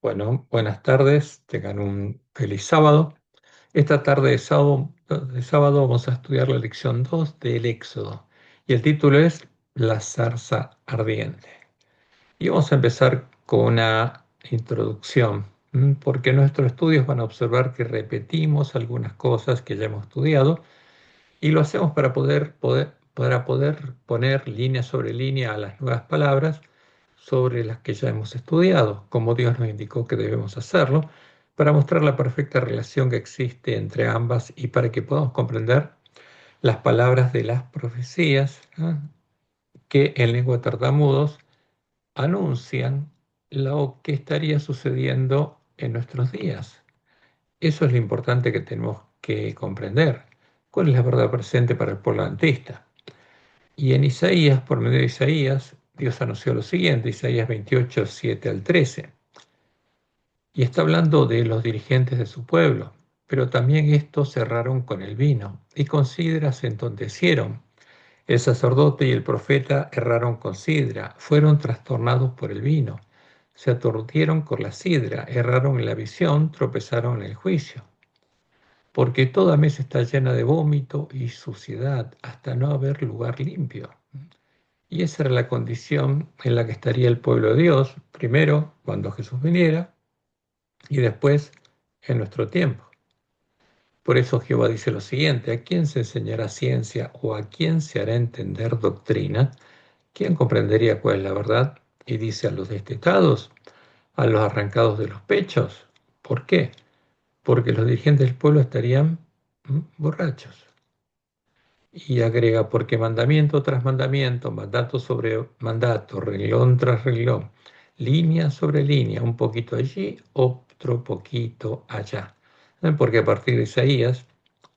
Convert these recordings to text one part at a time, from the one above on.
Bueno, buenas tardes, tengan un feliz sábado. Esta tarde de sábado vamos a estudiar la lección 2 del Éxodo y el título es La zarza ardiente. Y vamos a empezar con una introducción, porque en nuestros estudios van a observar que repetimos algunas cosas que ya hemos estudiado y lo hacemos para poder poner línea sobre línea a las nuevas palabras sobre las que ya hemos estudiado, como Dios nos indicó que debemos hacerlo, para mostrar la perfecta relación que existe entre ambas y para que podamos comprender las palabras de las profecías, que en lengua de tartamudos anuncian lo que estaría sucediendo en nuestros días. Eso es lo importante que tenemos que comprender. ¿Cuál es la verdad presente para el pueblo adventista? Y en Isaías, por medio de Isaías, Dios anunció lo siguiente, Isaías 28, 7 al 13. Y está hablando de los dirigentes de su pueblo, pero también estos cerraron con el vino y con sidra se entontecieron. El sacerdote y el profeta erraron con sidra, fueron trastornados por el vino, se aturdieron con la sidra, erraron en la visión, tropezaron en el juicio. Porque toda mesa está llena de vómito y suciedad, hasta no haber lugar limpio. Y esa era la condición en la que estaría el pueblo de Dios, primero cuando Jesús viniera y después en nuestro tiempo. Por eso Jehová dice lo siguiente: ¿a quién se enseñará ciencia o a quién se hará entender doctrina? ¿Quién comprendería cuál es la verdad? Y dice: a los destetados, a los arrancados de los pechos. ¿Por qué? Porque los dirigentes del pueblo estarían borrachos. Y agrega: porque mandamiento tras mandamiento, mandato sobre mandato, renglón tras renglón, línea sobre línea, un poquito allí, otro poquito allá. Porque a partir de Isaías,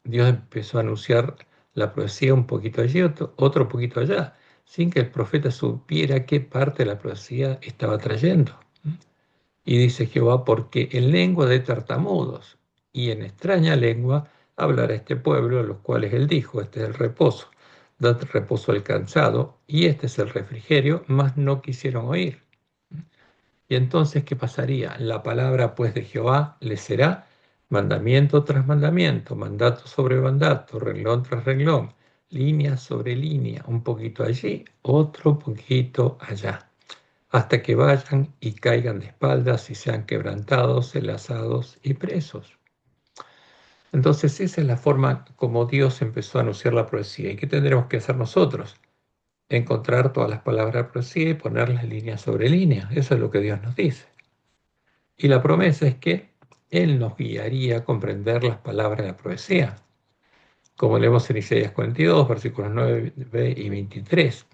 Dios empezó a anunciar la profecía un poquito allí, otro poquito allá, sin que el profeta supiera qué parte de la profecía estaba trayendo. Y dice Jehová: porque en lengua de tartamudos y en extraña lengua hablará este pueblo, a los cuales él dijo: este es el reposo, dad reposo al cansado, y este es el refrigerio, mas no quisieron oír. Y entonces, ¿qué pasaría? La palabra pues de Jehová les será mandamiento tras mandamiento, mandato sobre mandato, renglón tras renglón, línea sobre línea, un poquito allí, otro poquito allá, hasta que vayan y caigan de espaldas y sean quebrantados, enlazados y presos. Entonces esa es la forma como Dios empezó a anunciar la profecía. ¿Y qué tendremos que hacer nosotros? Encontrar todas las palabras de la profecía y ponerlas línea sobre línea. Eso es lo que Dios nos dice. Y la promesa es que Él nos guiaría a comprender las palabras de la profecía. Como leemos en Isaías 42, versículos 9 y 23.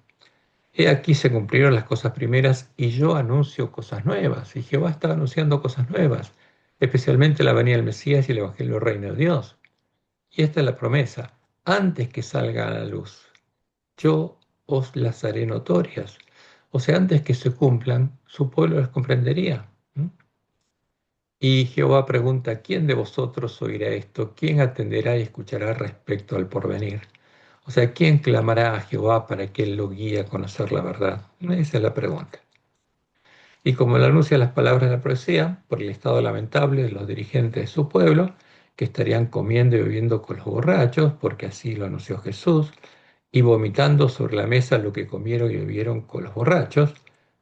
He aquí se cumplieron las cosas primeras y yo anuncio cosas nuevas. Y Jehová estaba anunciando cosas nuevas, especialmente la venida del Mesías y el Evangelio del Reino de Dios. Y esta es la promesa: antes que salga a la luz, yo os las haré notorias. O sea, antes que se cumplan, su pueblo las comprendería. Y Jehová pregunta: ¿quién de vosotros oirá esto? ¿Quién atenderá y escuchará respecto al porvenir? O sea, ¿quién clamará a Jehová para que Él lo guíe a conocer la verdad? Esa es la pregunta. Y como le anuncia las palabras de la profecía, por el estado lamentable de los dirigentes de su pueblo, que estarían comiendo y bebiendo con los borrachos, porque así lo anunció Jesús, y vomitando sobre la mesa lo que comieron y bebieron con los borrachos,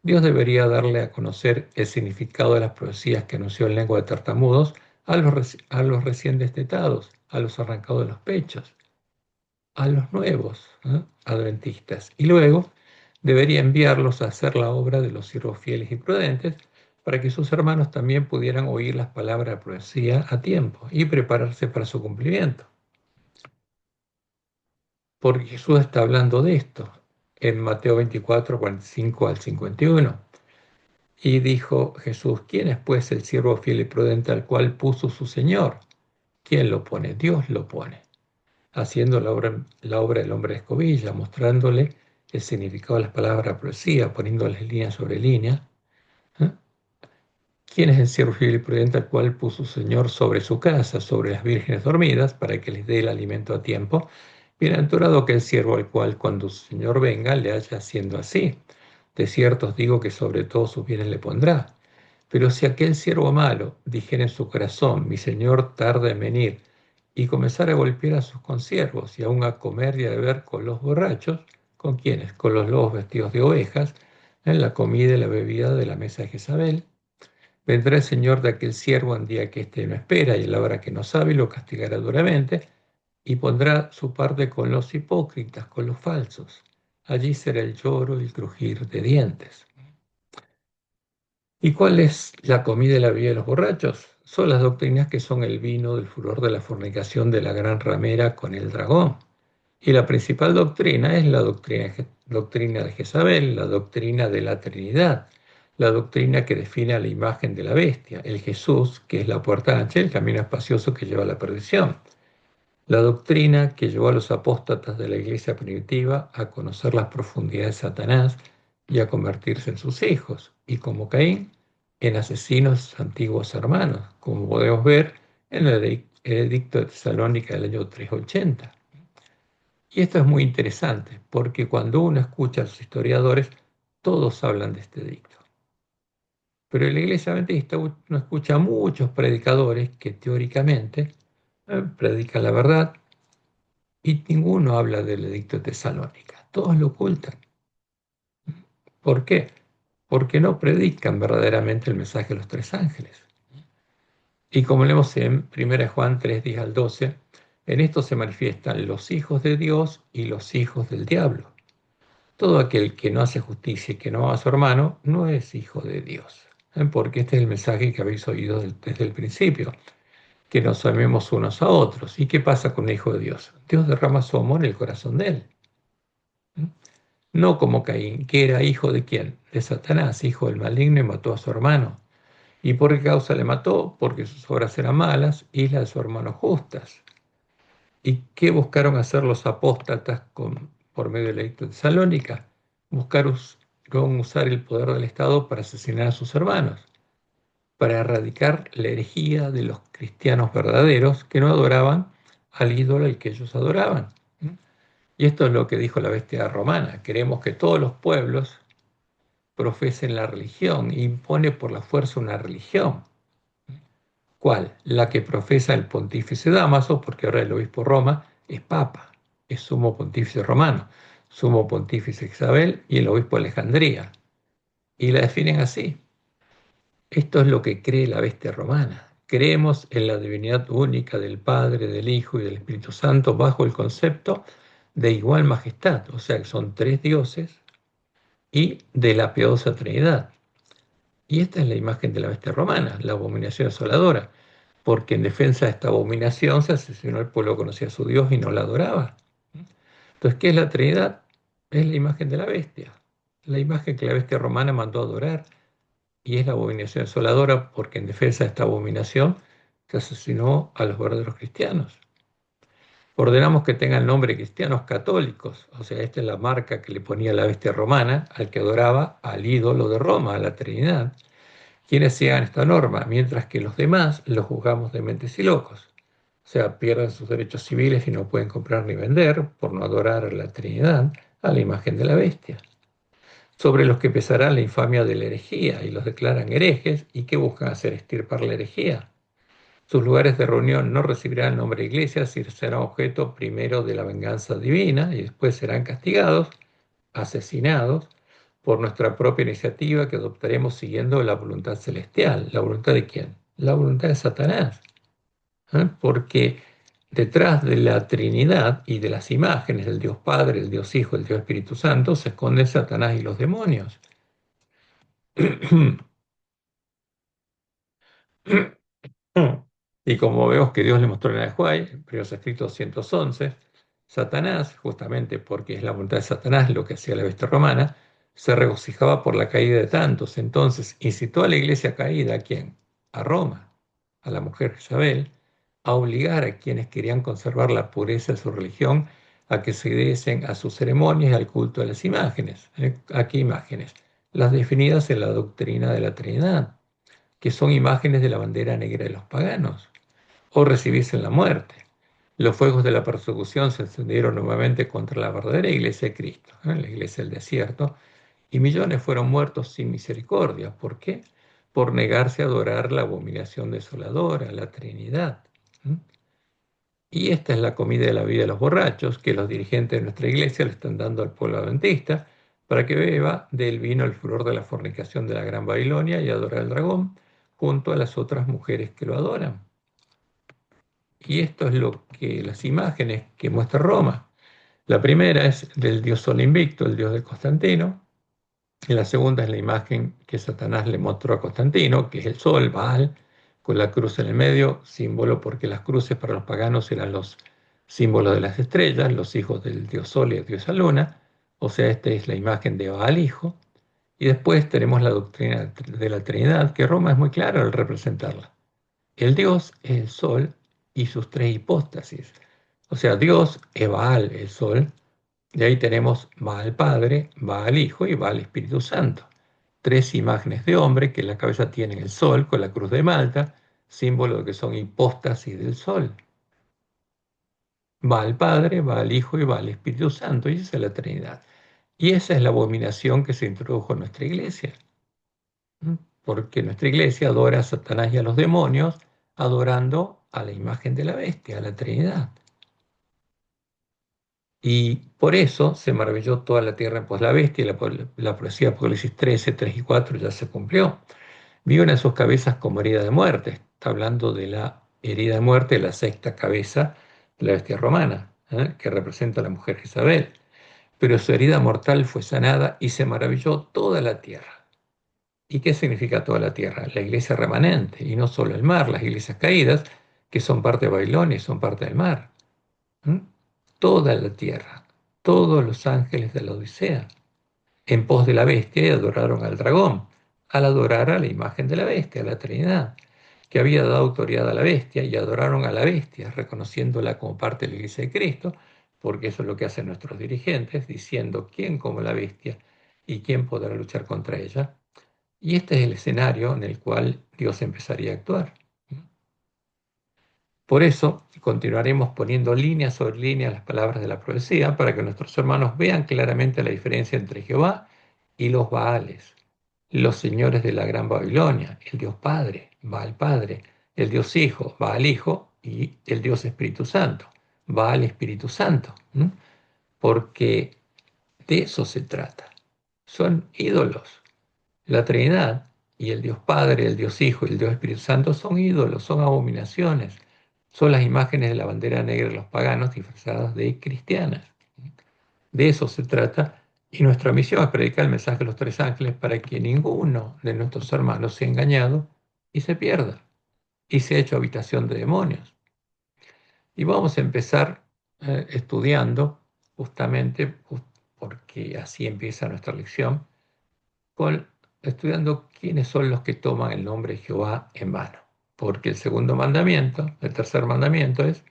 Dios debería darle a conocer el significado de las profecías que anunció en lengua de tartamudos a los recién destetados, a los arrancados de los pechos, a los nuevos adventistas. Y luego debería enviarlos a hacer la obra de los siervos fieles y prudentes, para que sus hermanos también pudieran oír las palabras de profecía a tiempo y prepararse para su cumplimiento. Porque Jesús está hablando de esto en Mateo 24, 45 al 51. Y dijo Jesús: ¿quién es pues el siervo fiel y prudente al cual puso su Señor? ¿Quién lo pone? Dios lo pone, haciendo la obra del hombre de escobilla, mostrándole el significado de las palabras profecía, poniéndoles línea sobre línea. ¿eh? ¿Quién es el siervo fiel y prudente al cual puso su Señor sobre su casa, sobre las vírgenes dormidas, para que les dé el alimento a tiempo? Bienaventurado aquel siervo al cual cuando su señor venga le haya haciendo así. De cierto os digo que sobre todos sus bienes le pondrá. Pero si aquel siervo malo dijera en su corazón, mi señor tarda en venir, y comenzara a golpear a sus consiervos y aun a comer y a beber con los borrachos, ¿con quiénes? Con los lobos vestidos de ovejas, en la comida y la bebida de la mesa de Jezabel. Vendrá el señor de aquel siervo en día que éste no espera y en la hora que no sabe, y lo castigará duramente y pondrá su parte con los hipócritas, con los falsos. Allí será el lloro y el crujir de dientes. ¿Y cuál es la comida y la bebida de los borrachos? Son las doctrinas que son el vino del furor de la fornicación de la gran ramera con el dragón. Y la principal doctrina es la doctrina de Jezabel, la doctrina de la Trinidad, la doctrina que define a la imagen de la bestia, el Jesús, que es la puerta ancha, el camino espacioso que lleva a la perdición. La doctrina que llevó a los apóstatas de la iglesia primitiva a conocer las profundidades de Satanás y a convertirse en sus hijos, y como Caín, en asesinos de sus antiguos hermanos, como podemos ver en el edicto de Tesalónica del año 380. Y esto es muy interesante, porque cuando uno escucha a los historiadores, todos hablan de este edicto. Pero en la iglesia adventista uno escucha a muchos predicadores que teóricamente predican la verdad, y ninguno habla del edicto de Tesalónica. Todos lo ocultan. ¿Por qué? Porque no predican verdaderamente el mensaje de los tres ángeles. Y como leemos en 1 Juan 3, 10 al 12, en esto se manifiestan los hijos de Dios y los hijos del diablo. Todo aquel que no hace justicia y que no ama a su hermano no es hijo de Dios. Porque este es el mensaje que habéis oído desde el principio, que nos amemos unos a otros. ¿Y qué pasa con el hijo de Dios? Dios derrama su amor en el corazón de él. No como Caín, que era hijo de quién? De Satanás, hijo del maligno, y mató a su hermano. ¿Y por qué causa le mató? Porque sus obras eran malas y las de su hermano justas. ¿Y qué buscaron hacer los apóstatas por medio de la edicto de Tesalónica? Buscaron usar el poder del Estado para asesinar a sus hermanos, para erradicar la herejía de los cristianos verdaderos que no adoraban al ídolo al que ellos adoraban. Y esto es lo que dijo la bestia romana. Queremos que todos los pueblos profesen la religión, impone por la fuerza una religión. ¿Cuál? La que profesa el pontífice Dámaso, porque ahora el obispo Roma es papa, es sumo pontífice romano, sumo pontífice Isabel y el obispo de Alejandría. Y la definen así. Esto es lo que cree la bestia romana. Creemos en la divinidad única del Padre, del Hijo y del Espíritu Santo bajo el concepto de igual majestad, o sea que son tres dioses, y de la piadosa Trinidad. Y esta es la imagen de la bestia romana, la abominación asoladora, porque en defensa de esta abominación se asesinó al pueblo que conocía a su Dios y no la adoraba. Entonces, ¿qué es la Trinidad? Es la imagen de la bestia, la imagen que la bestia romana mandó a adorar, y es la abominación asoladora porque en defensa de esta abominación se asesinó a los verdaderos cristianos. Ordenamos que tengan nombre cristianos católicos, o sea, esta es la marca que le ponía la bestia romana al que adoraba al ídolo de Roma, a la Trinidad, quienes sigan esta norma, mientras que los demás los juzgamos de mentes y locos. O sea, pierden sus derechos civiles y no pueden comprar ni vender por no adorar a la Trinidad, a la imagen de la bestia. Sobre los que pesará la infamia de la herejía y los declaran herejes y que buscan hacer extirpar la herejía. Sus lugares de reunión no recibirán el nombre de iglesia, si serán objeto primero de la venganza divina y después serán castigados, asesinados por nuestra propia iniciativa que adoptaremos siguiendo la voluntad celestial. ¿La voluntad de quién? La voluntad de Satanás. Porque detrás de la Trinidad y de las imágenes del Dios Padre, el Dios Hijo, el Dios Espíritu Santo, se esconden Satanás y los demonios. Y como vemos que Dios le mostró en Ajuay, en Primeros Escritos 211, Satanás, justamente porque es la voluntad de Satanás lo que hacía la bestia romana, se regocijaba por la caída de tantos. Entonces incitó a la iglesia caída, ¿a quién? A Roma, a la mujer Isabel, a obligar a quienes querían conservar la pureza de su religión a que se diesen a sus ceremonias y al culto de las imágenes. ¿A qué imágenes? Las definidas en la doctrina de la Trinidad, que son imágenes de la bandera negra de los paganos, o recibirse en la muerte. Los fuegos de la persecución se encendieron nuevamente contra la verdadera iglesia de Cristo, la iglesia del desierto, y millones fueron muertos sin misericordia. ¿Por qué? Por negarse a adorar la abominación desoladora, la Trinidad. ¿Mm? Y esta es la comida de la vida de los borrachos que los dirigentes de nuestra iglesia le están dando al pueblo adventista para que beba del vino el furor de la fornicación de la Gran Babilonia y adore al dragón junto a las otras mujeres que lo adoran. Y esto es lo que las imágenes que muestra Roma. La primera es del dios Sol invicto, el dios de Constantino. Y la segunda es la imagen que Satanás le mostró a Constantino, que es el sol, Baal, con la cruz en el medio, símbolo porque las cruces para los paganos eran los símbolos de las estrellas, los hijos del dios Sol y el dios Luna. O sea, esta es la imagen de Baal hijo. Y después tenemos la doctrina de la Trinidad, que Roma es muy clara al representarla. El Dios es el Sol y sus tres hipóstasis. O sea, Dios es Baal, el Sol, y ahí tenemos Baal Padre, Baal Hijo y Baal Espíritu Santo. Tres imágenes de hombre que en la cabeza tienen el Sol con la cruz de Malta, símbolo de que son hipóstasis del Sol. Baal Padre, Baal Hijo y Baal Espíritu Santo, y esa es la Trinidad. Y esa es la abominación que se introdujo en nuestra iglesia. Porque nuestra iglesia adora a Satanás y a los demonios, adorando a la imagen de la bestia, a la Trinidad. Y por eso se maravilló toda la tierra en pos de la bestia, y la profecía de Apocalipsis 13, 3 y 4 ya se cumplió. Vio en sus cabezas como herida de muerte. Está hablando de la herida de muerte, la sexta cabeza de la bestia romana, que representa a la mujer Jezabel. Pero su herida mortal fue sanada y se maravilló toda la tierra. ¿Y qué significa toda la tierra? La iglesia remanente, y no solo el mar, las iglesias caídas, que son parte de Babilonia y son parte del mar. ¿Mm? Toda la tierra, todos los ángeles de la Odisea, en pos de la bestia y adoraron al dragón, al adorar a la imagen de la bestia, a la Trinidad, que había dado autoridad a la bestia, y adoraron a la bestia, reconociéndola como parte de la iglesia de Cristo, porque eso es lo que hacen nuestros dirigentes, diciendo quién como la bestia y quién podrá luchar contra ella. Y este es el escenario en el cual Dios empezaría a actuar. Por eso continuaremos poniendo línea sobre línea las palabras de la profecía para que nuestros hermanos vean claramente la diferencia entre Jehová y los Baales, los señores de la Gran Babilonia, el Dios Padre, Baal Padre, el Dios Hijo, Baal Hijo y el Dios Espíritu Santo, Baal Espíritu Santo, porque de eso se trata. Son ídolos. La Trinidad y el Dios Padre, el Dios Hijo y el Dios Espíritu Santo son ídolos, son abominaciones, son las imágenes de la bandera negra de los paganos disfrazadas de cristianas. De eso se trata, y nuestra misión es predicar el mensaje de los tres ángeles para que ninguno de nuestros hermanos sea engañado y se pierda, y sea hecho habitación de demonios. Y vamos a empezar estudiando, justamente porque así empieza nuestra lección, estudiando quiénes son los que toman el nombre de Jehová en vano. Porque el segundo mandamiento, el tercer mandamiento es,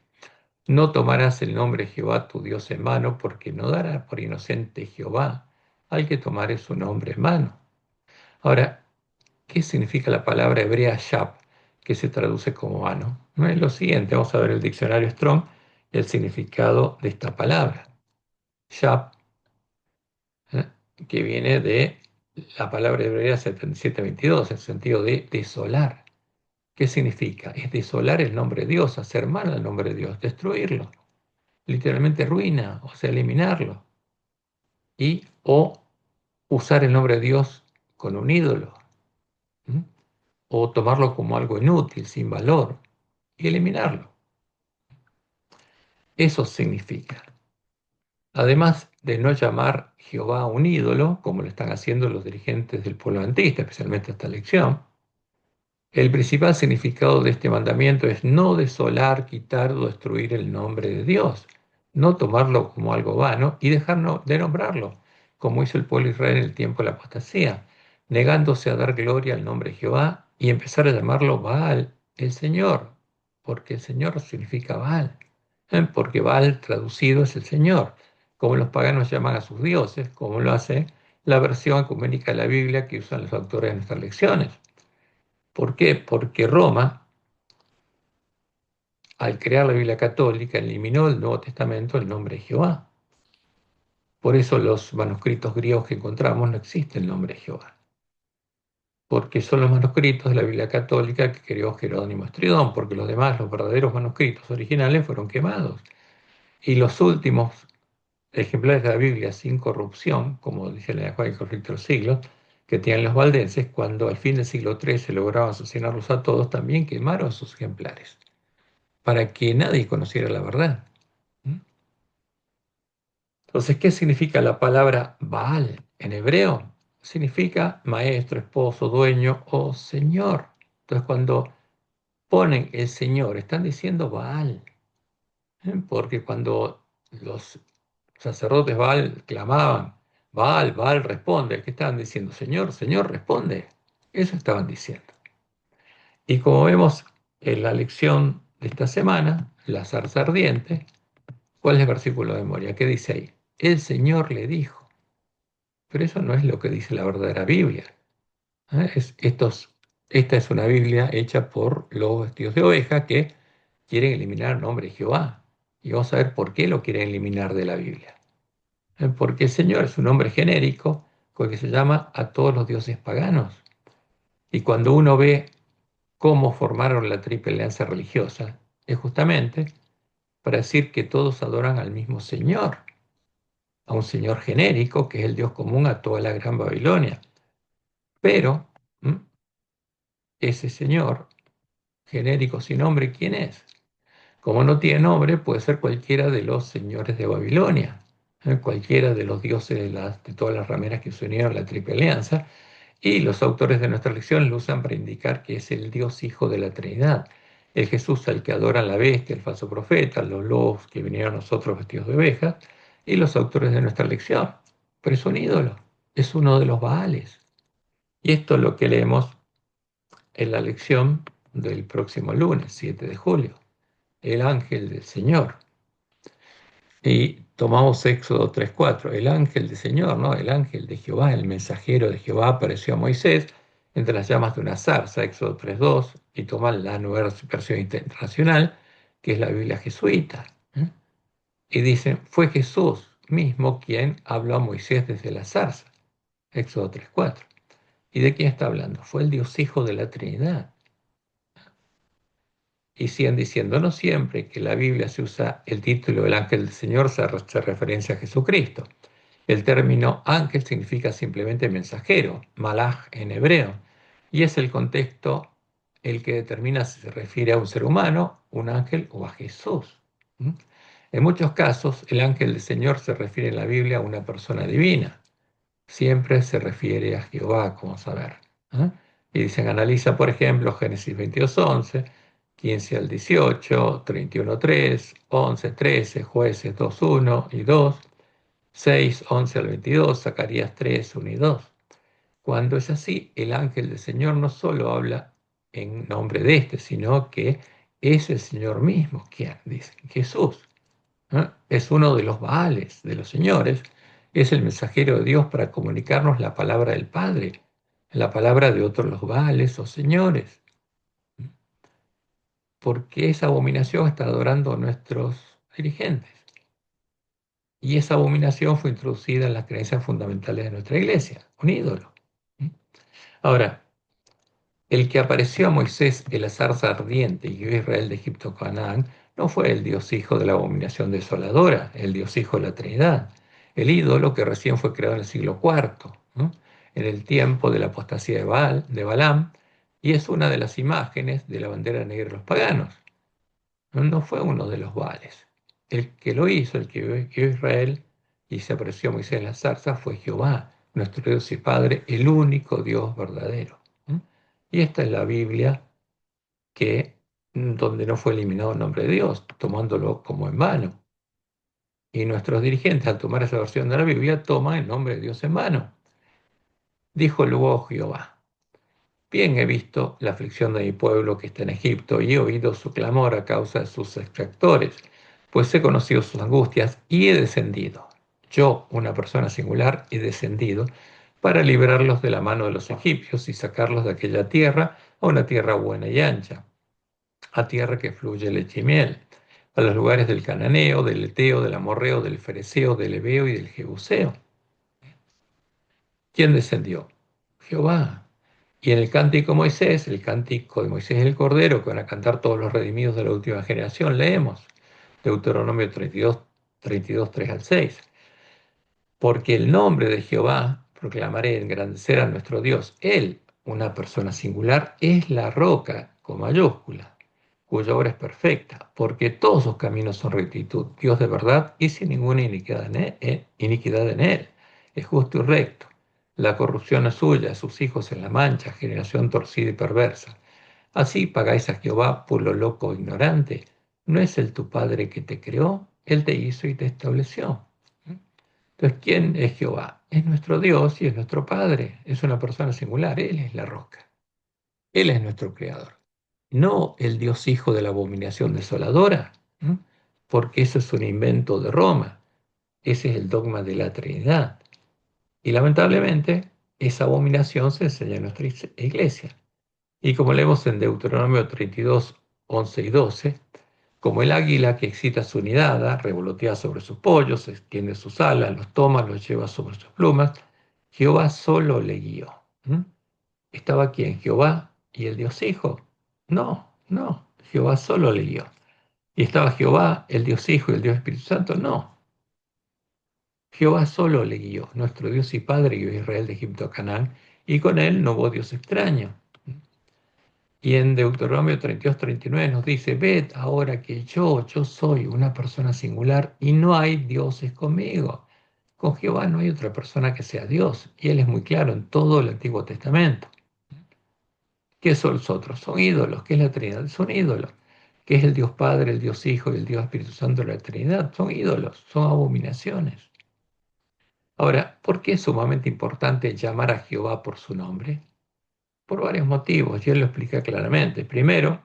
no tomarás el nombre de Jehová tu Dios en vano, porque no dará por inocente Jehová al que tomare su nombre en vano. Ahora, ¿qué significa la palabra hebrea shab, que se traduce como vano? No es lo siguiente, vamos a ver el diccionario Strong, el significado de esta palabra. Shab, ¿eh? Que viene de la palabra hebrea 7722, en el sentido de desolar. ¿Qué significa? Es desolar el nombre de Dios, hacer mal al nombre de Dios, destruirlo. Literalmente ruina, o sea, eliminarlo. Y o usar el nombre de Dios con un ídolo. ¿Mm? O tomarlo como algo inútil, sin valor, y eliminarlo. Eso significa. Además de no llamar Jehová a un ídolo, como lo están haciendo los dirigentes del pueblo adventista, especialmente esta lección, el principal significado de este mandamiento es no desolar, quitar o destruir el nombre de Dios, no tomarlo como algo vano y dejar de nombrarlo, como hizo el pueblo de Israel en el tiempo de la apostasía, negándose a dar gloria al nombre de Jehová y empezar a llamarlo Baal, el Señor, porque el Señor significa Baal, porque Baal traducido es el Señor, como los paganos llaman a sus dioses, como lo hace la versión ecuménica de la Biblia que usan los autores de nuestras lecciones. ¿Por qué? Porque Roma al crear la Biblia católica, eliminó del Nuevo Testamento el nombre de Jehová. Por eso los manuscritos griegos que encontramos no existe el nombre de Jehová, porque son los manuscritos de la Biblia católica que creó Jerónimo Estridón, porque los demás, los verdaderos manuscritos originales, fueron quemados. Y los últimos ejemplares de la Biblia sin corrupción, como dice la Lenguaje del Conflicto de los Siglos, que tienen los valdenses, cuando al fin del siglo XIII lograban asesinarlos a todos, también quemaron sus ejemplares, para que nadie conociera la verdad. ¿Mm? Entonces, ¿qué significa la palabra Baal en hebreo? Significa maestro, esposo, dueño o señor. Entonces, cuando ponen el señor, están diciendo Baal, porque cuando los sacerdotes Baal clamaban, Baal, Baal responde, ¿qué estaban diciendo? Señor, Señor, responde. Eso estaban diciendo. Y como vemos en la lección de esta semana, la zarza ardiente, ¿cuál es el versículo de memoria? ¿Qué dice ahí? El Señor le dijo. Pero eso no es lo que dice la verdadera Biblia. Esta es una Biblia hecha por los vestidos de oveja que quieren eliminar el nombre de Jehová. Y vamos a ver por qué lo quieren eliminar de la Biblia. Porque el Señor es un nombre genérico con el que se llama a todos los dioses paganos. Y cuando uno ve cómo formaron la triple alianza religiosa, es justamente para decir que todos adoran al mismo Señor, a un Señor genérico que es el Dios común a toda la Gran Babilonia. Pero ese Señor genérico sin nombre, ¿quién es? Como no tiene nombre, puede ser cualquiera de los señores de Babilonia, cualquiera de los dioses de todas las rameras que se unieron a la Triple Alianza, y los autores de nuestra lección lo usan para indicar que es el Dios Hijo de la Trinidad, el Jesús al que adoran la bestia, el falso profeta, los lobos que vinieron a nosotros vestidos de ovejas, y los autores de nuestra lección. Pero es un ídolo, es uno de los Baales. Y esto es lo que leemos en la lección del próximo lunes, 7 de julio, el ángel del Señor. Y tomamos Éxodo 3:4, el ángel del Señor, ¿no? El ángel de Jehová, el mensajero de Jehová apareció a Moisés entre las llamas de una zarza, Éxodo 3:2, y toman la nueva versión internacional, que es la Biblia jesuita. Y dicen, fue Jesús mismo quien habló a Moisés desde la zarza, Éxodo 3:4. ¿Y de quién está hablando? Fue el Dios Hijo de la Trinidad. Y siguen diciendo, no siempre que la Biblia se usa el título del ángel del Señor se hace referencia a Jesucristo. El término ángel significa simplemente mensajero, malaj en hebreo, y es el contexto el que determina si se refiere a un ser humano, un ángel o a Jesús. En muchos casos, el ángel del Señor se refiere en la Biblia a una persona divina. Siempre se refiere a Jehová, como saber. Y dicen, analiza, por ejemplo, Génesis 22:11, 15 al 18, 31:3, 11:13, Jueces 2:1 y 2, 6:11 al 22, Zacarías 3:1 y 2. Cuando es así, el ángel del Señor no solo habla en nombre de este, sino que es el Señor mismo quien dice, Jesús. Es uno de los Baales, de los señores, es el mensajero de Dios para comunicarnos la palabra del Padre, la palabra de otros los Baales o señores, porque esa abominación está adorando a nuestros dirigentes. Y esa abominación fue introducida en las creencias fundamentales de nuestra iglesia, un ídolo. Ahora, el que apareció a Moisés en la zarza ardiente y guió a Israel de Egipto a Canaán no fue el Dios Hijo de la abominación desoladora, el Dios Hijo de la Trinidad, el ídolo que recién fue creado en el siglo IV, ¿no? En el tiempo de la apostasía de Balaam, y es una de las imágenes de la bandera negra de los paganos. No fue uno de los Baales. El que lo hizo, el que guió a Israel y se apareció a Moisés en la zarza fue Jehová, nuestro Dios y Padre, el único Dios verdadero. Y esta es la Biblia donde no fue eliminado el nombre de Dios, tomándolo como en vano. Y nuestros dirigentes, al tomar esa versión de la Biblia, toman el nombre de Dios en vano. Dijo luego Jehová, bien he visto la aflicción de mi pueblo que está en Egipto y he oído su clamor a causa de sus extractores, pues he conocido sus angustias y he descendido. Yo, una persona singular, he descendido para librarlos de la mano de los egipcios y sacarlos de aquella tierra a una tierra buena y ancha, a tierra que fluye leche y miel, a los lugares del cananeo, del eteo, del amorreo, del fereceo, del heveo y del jebuseo. ¿Quién descendió? Jehová. Y en el cántico de Moisés, el cántico de Moisés y el Cordero, que van a cantar todos los redimidos de la última generación, leemos Deuteronomio 32, 3 al 6. Porque el nombre de Jehová proclamaré, engrandecer a nuestro Dios. Él, una persona singular, es la roca con mayúscula, cuya obra es perfecta, porque todos sus caminos son rectitud, Dios de verdad y sin ninguna iniquidad en él. Es justo y recto. La corrupción es suya, sus hijos en la mancha, generación torcida y perversa. Así pagáis a Jehová por lo loco e ignorante. ¿No es él tu Padre que te creó? Él te hizo y te estableció. Entonces, ¿quién es Jehová? Es nuestro Dios y es nuestro Padre. Es una persona singular. Él es la roca. Él es nuestro creador. No el Dios hijo de la abominación desoladora, ¿m? Porque eso es un invento de Roma. Ese es el dogma de la Trinidad. Y lamentablemente, esa abominación se enseña en nuestra iglesia. Y como leemos en Deuteronomio 32, 11 y 12, como el águila que excita su nidada, revolotea sobre sus pollos, extiende sus alas, los toma, los lleva sobre sus plumas, Jehová solo le guió. ¿Mm? ¿Estaba quién? ¿Jehová y el Dios Hijo? No, no, Jehová solo le guió. ¿Y estaba Jehová, el Dios Hijo y el Dios Espíritu Santo? No, Jehová solo le guió, nuestro Dios y Padre guió a Israel de Egipto a Canaán, y con él no hubo Dios extraño. Y en Deuteronomio 32, 39 nos dice, ved ahora que yo soy una persona singular y no hay dioses conmigo. Con Jehová no hay otra persona que sea Dios. Y él es muy claro en todo el Antiguo Testamento. ¿Qué son los otros? Son ídolos. ¿Qué es la Trinidad? Son ídolos. ¿Qué es el Dios Padre, el Dios Hijo y el Dios Espíritu Santo de la Trinidad? Son ídolos, son abominaciones. Ahora, ¿por qué es sumamente importante llamar a Jehová por su nombre? Por varios motivos, y él lo explica claramente. Primero,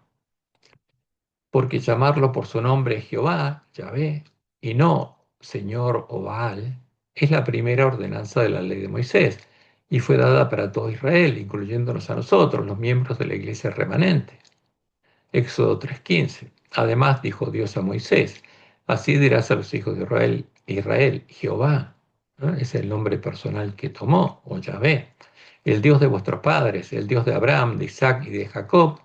porque llamarlo por su nombre Jehová, Yahvé, y no Señor o Baal, es la primera ordenanza de la ley de Moisés, y fue dada para todo Israel, incluyéndonos a nosotros, los miembros de la iglesia remanente. Éxodo 3:15. Además dijo Dios a Moisés, así dirás a los hijos de Israel, Jehová, ¿no? Es el nombre personal que tomó, o Yahvé, el Dios de vuestros padres, el Dios de Abraham, de Isaac y de Jacob,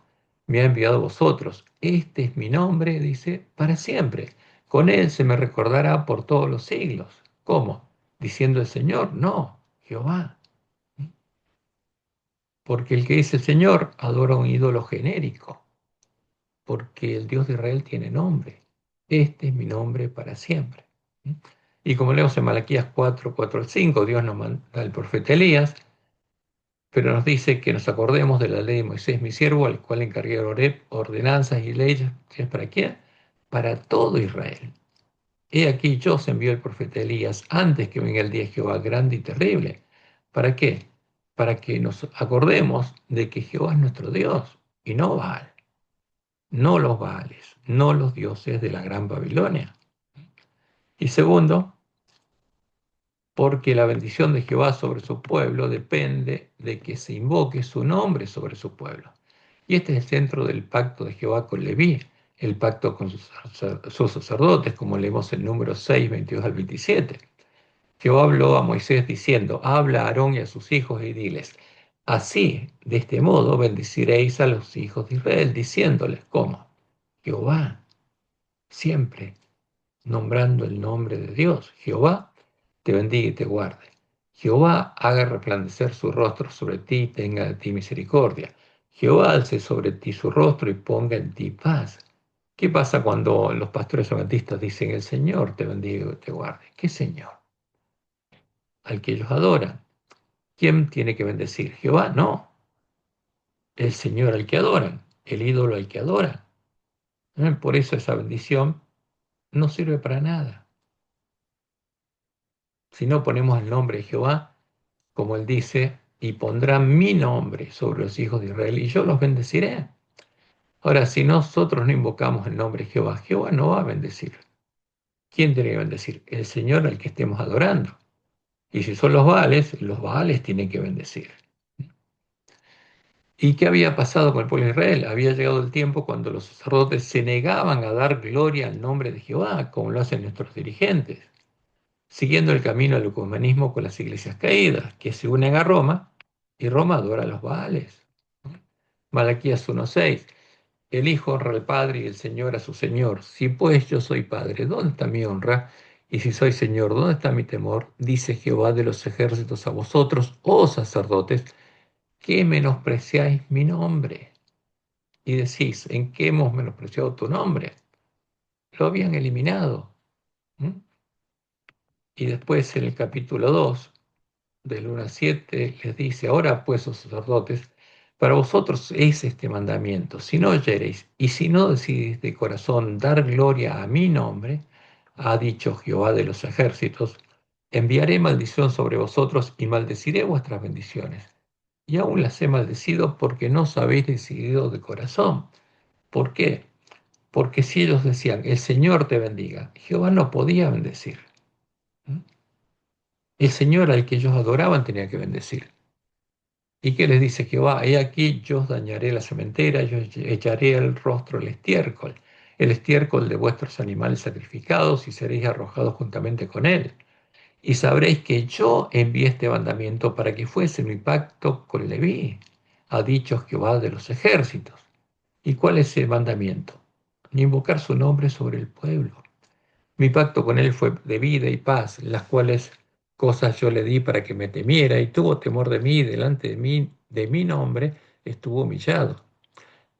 me ha enviado a vosotros. Este es mi nombre, dice, para siempre. Con él se me recordará por todos los siglos. ¿Cómo? Diciendo el Señor, no, Jehová. Porque el que dice el Señor adora un ídolo genérico, porque el Dios de Israel tiene nombre. Este es mi nombre para siempre. Y como leemos en Malaquías 4, 4 al 5, Dios nos manda al profeta Elías, pero nos dice que nos acordemos de la ley de Moisés, mi siervo, al cual encargué ordenanzas y leyes. ¿Para quién? Para todo Israel. He aquí yo os envío el profeta Elías antes que venga el día de Jehová grande y terrible. ¿Para qué? Para que nos acordemos de que Jehová es nuestro Dios y no Baal, no los Baales, no los dioses de la gran Babilonia. Y segundo, porque la bendición de Jehová sobre su pueblo depende de que se invoque su nombre sobre su pueblo. Y este es el centro del pacto de Jehová con Leví, el pacto con sus sacerdotes, como leemos en Números 6, 22 al 27. Jehová habló a Moisés diciendo, habla a Aarón y a sus hijos y diles, así, de este modo, bendeciréis a los hijos de Israel, diciéndoles, ¿cómo? Jehová, siempre nombrando el nombre de Dios. Jehová te bendiga y te guarde. Jehová haga resplandecer su rostro sobre ti y tenga de ti misericordia. Jehová alce sobre ti su rostro y ponga en ti paz. ¿Qué pasa cuando los pastores adventistas dicen el Señor te bendiga y te guarde? ¿Qué Señor? Al que ellos adoran. ¿Quién tiene que bendecir? Jehová, no. El Señor al que adoran, el ídolo al que adoran. Por eso esa bendición no sirve para nada. Si no ponemos el nombre de Jehová, como él dice, y pondrá mi nombre sobre los hijos de Israel y yo los bendeciré. Ahora, si nosotros no invocamos el nombre de Jehová, Jehová no va a bendecir. ¿Quién tiene que bendecir? El Señor al que estemos adorando. Y si son los Baales tienen que bendecir. ¿Y qué había pasado con el pueblo de Israel? Había llegado el tiempo cuando los sacerdotes se negaban a dar gloria al nombre de Jehová, como lo hacen nuestros dirigentes, siguiendo el camino al ecumenismo con las iglesias caídas, que se unen a Roma, y Roma adora a los Baales. Malaquías 1:6. El Hijo honra al Padre y el Señor a su Señor. Si pues yo soy Padre, ¿dónde está mi honra? Y si soy Señor, ¿dónde está mi temor? Dice Jehová de los ejércitos a vosotros, oh sacerdotes, que menospreciáis mi nombre. Y decís, ¿en qué hemos menospreciado tu nombre? Lo habían eliminado. ¿M? Y después en el capítulo 2 del 1 al 7, les dice, ahora pues, oh sacerdotes, para vosotros es este mandamiento, si no oyereis y si no decidís de corazón dar gloria a mi nombre, ha dicho Jehová de los ejércitos, enviaré maldición sobre vosotros y maldeciré vuestras bendiciones. Y aún las he maldecido porque no os habéis decidido de corazón. ¿Por qué? Porque si ellos decían, el Señor te bendiga, Jehová no podía bendecir. ¿Mm? El Señor al que ellos adoraban tenía que bendecir. ¿Y qué les dice Jehová? He aquí yo os dañaré la sementera, yo echaré al rostro el estiércol de vuestros animales sacrificados y seréis arrojados juntamente con él. Y sabréis que yo envié este mandamiento para que fuese mi pacto con Leví, ha dicho Jehová de los ejércitos. ¿Y cuál es el mandamiento? Invocar su nombre sobre el pueblo. Mi pacto con él fue de vida y paz, las cuales cosas yo le di para que me temiera y tuvo temor de mí, delante de mi nombre, estuvo humillado.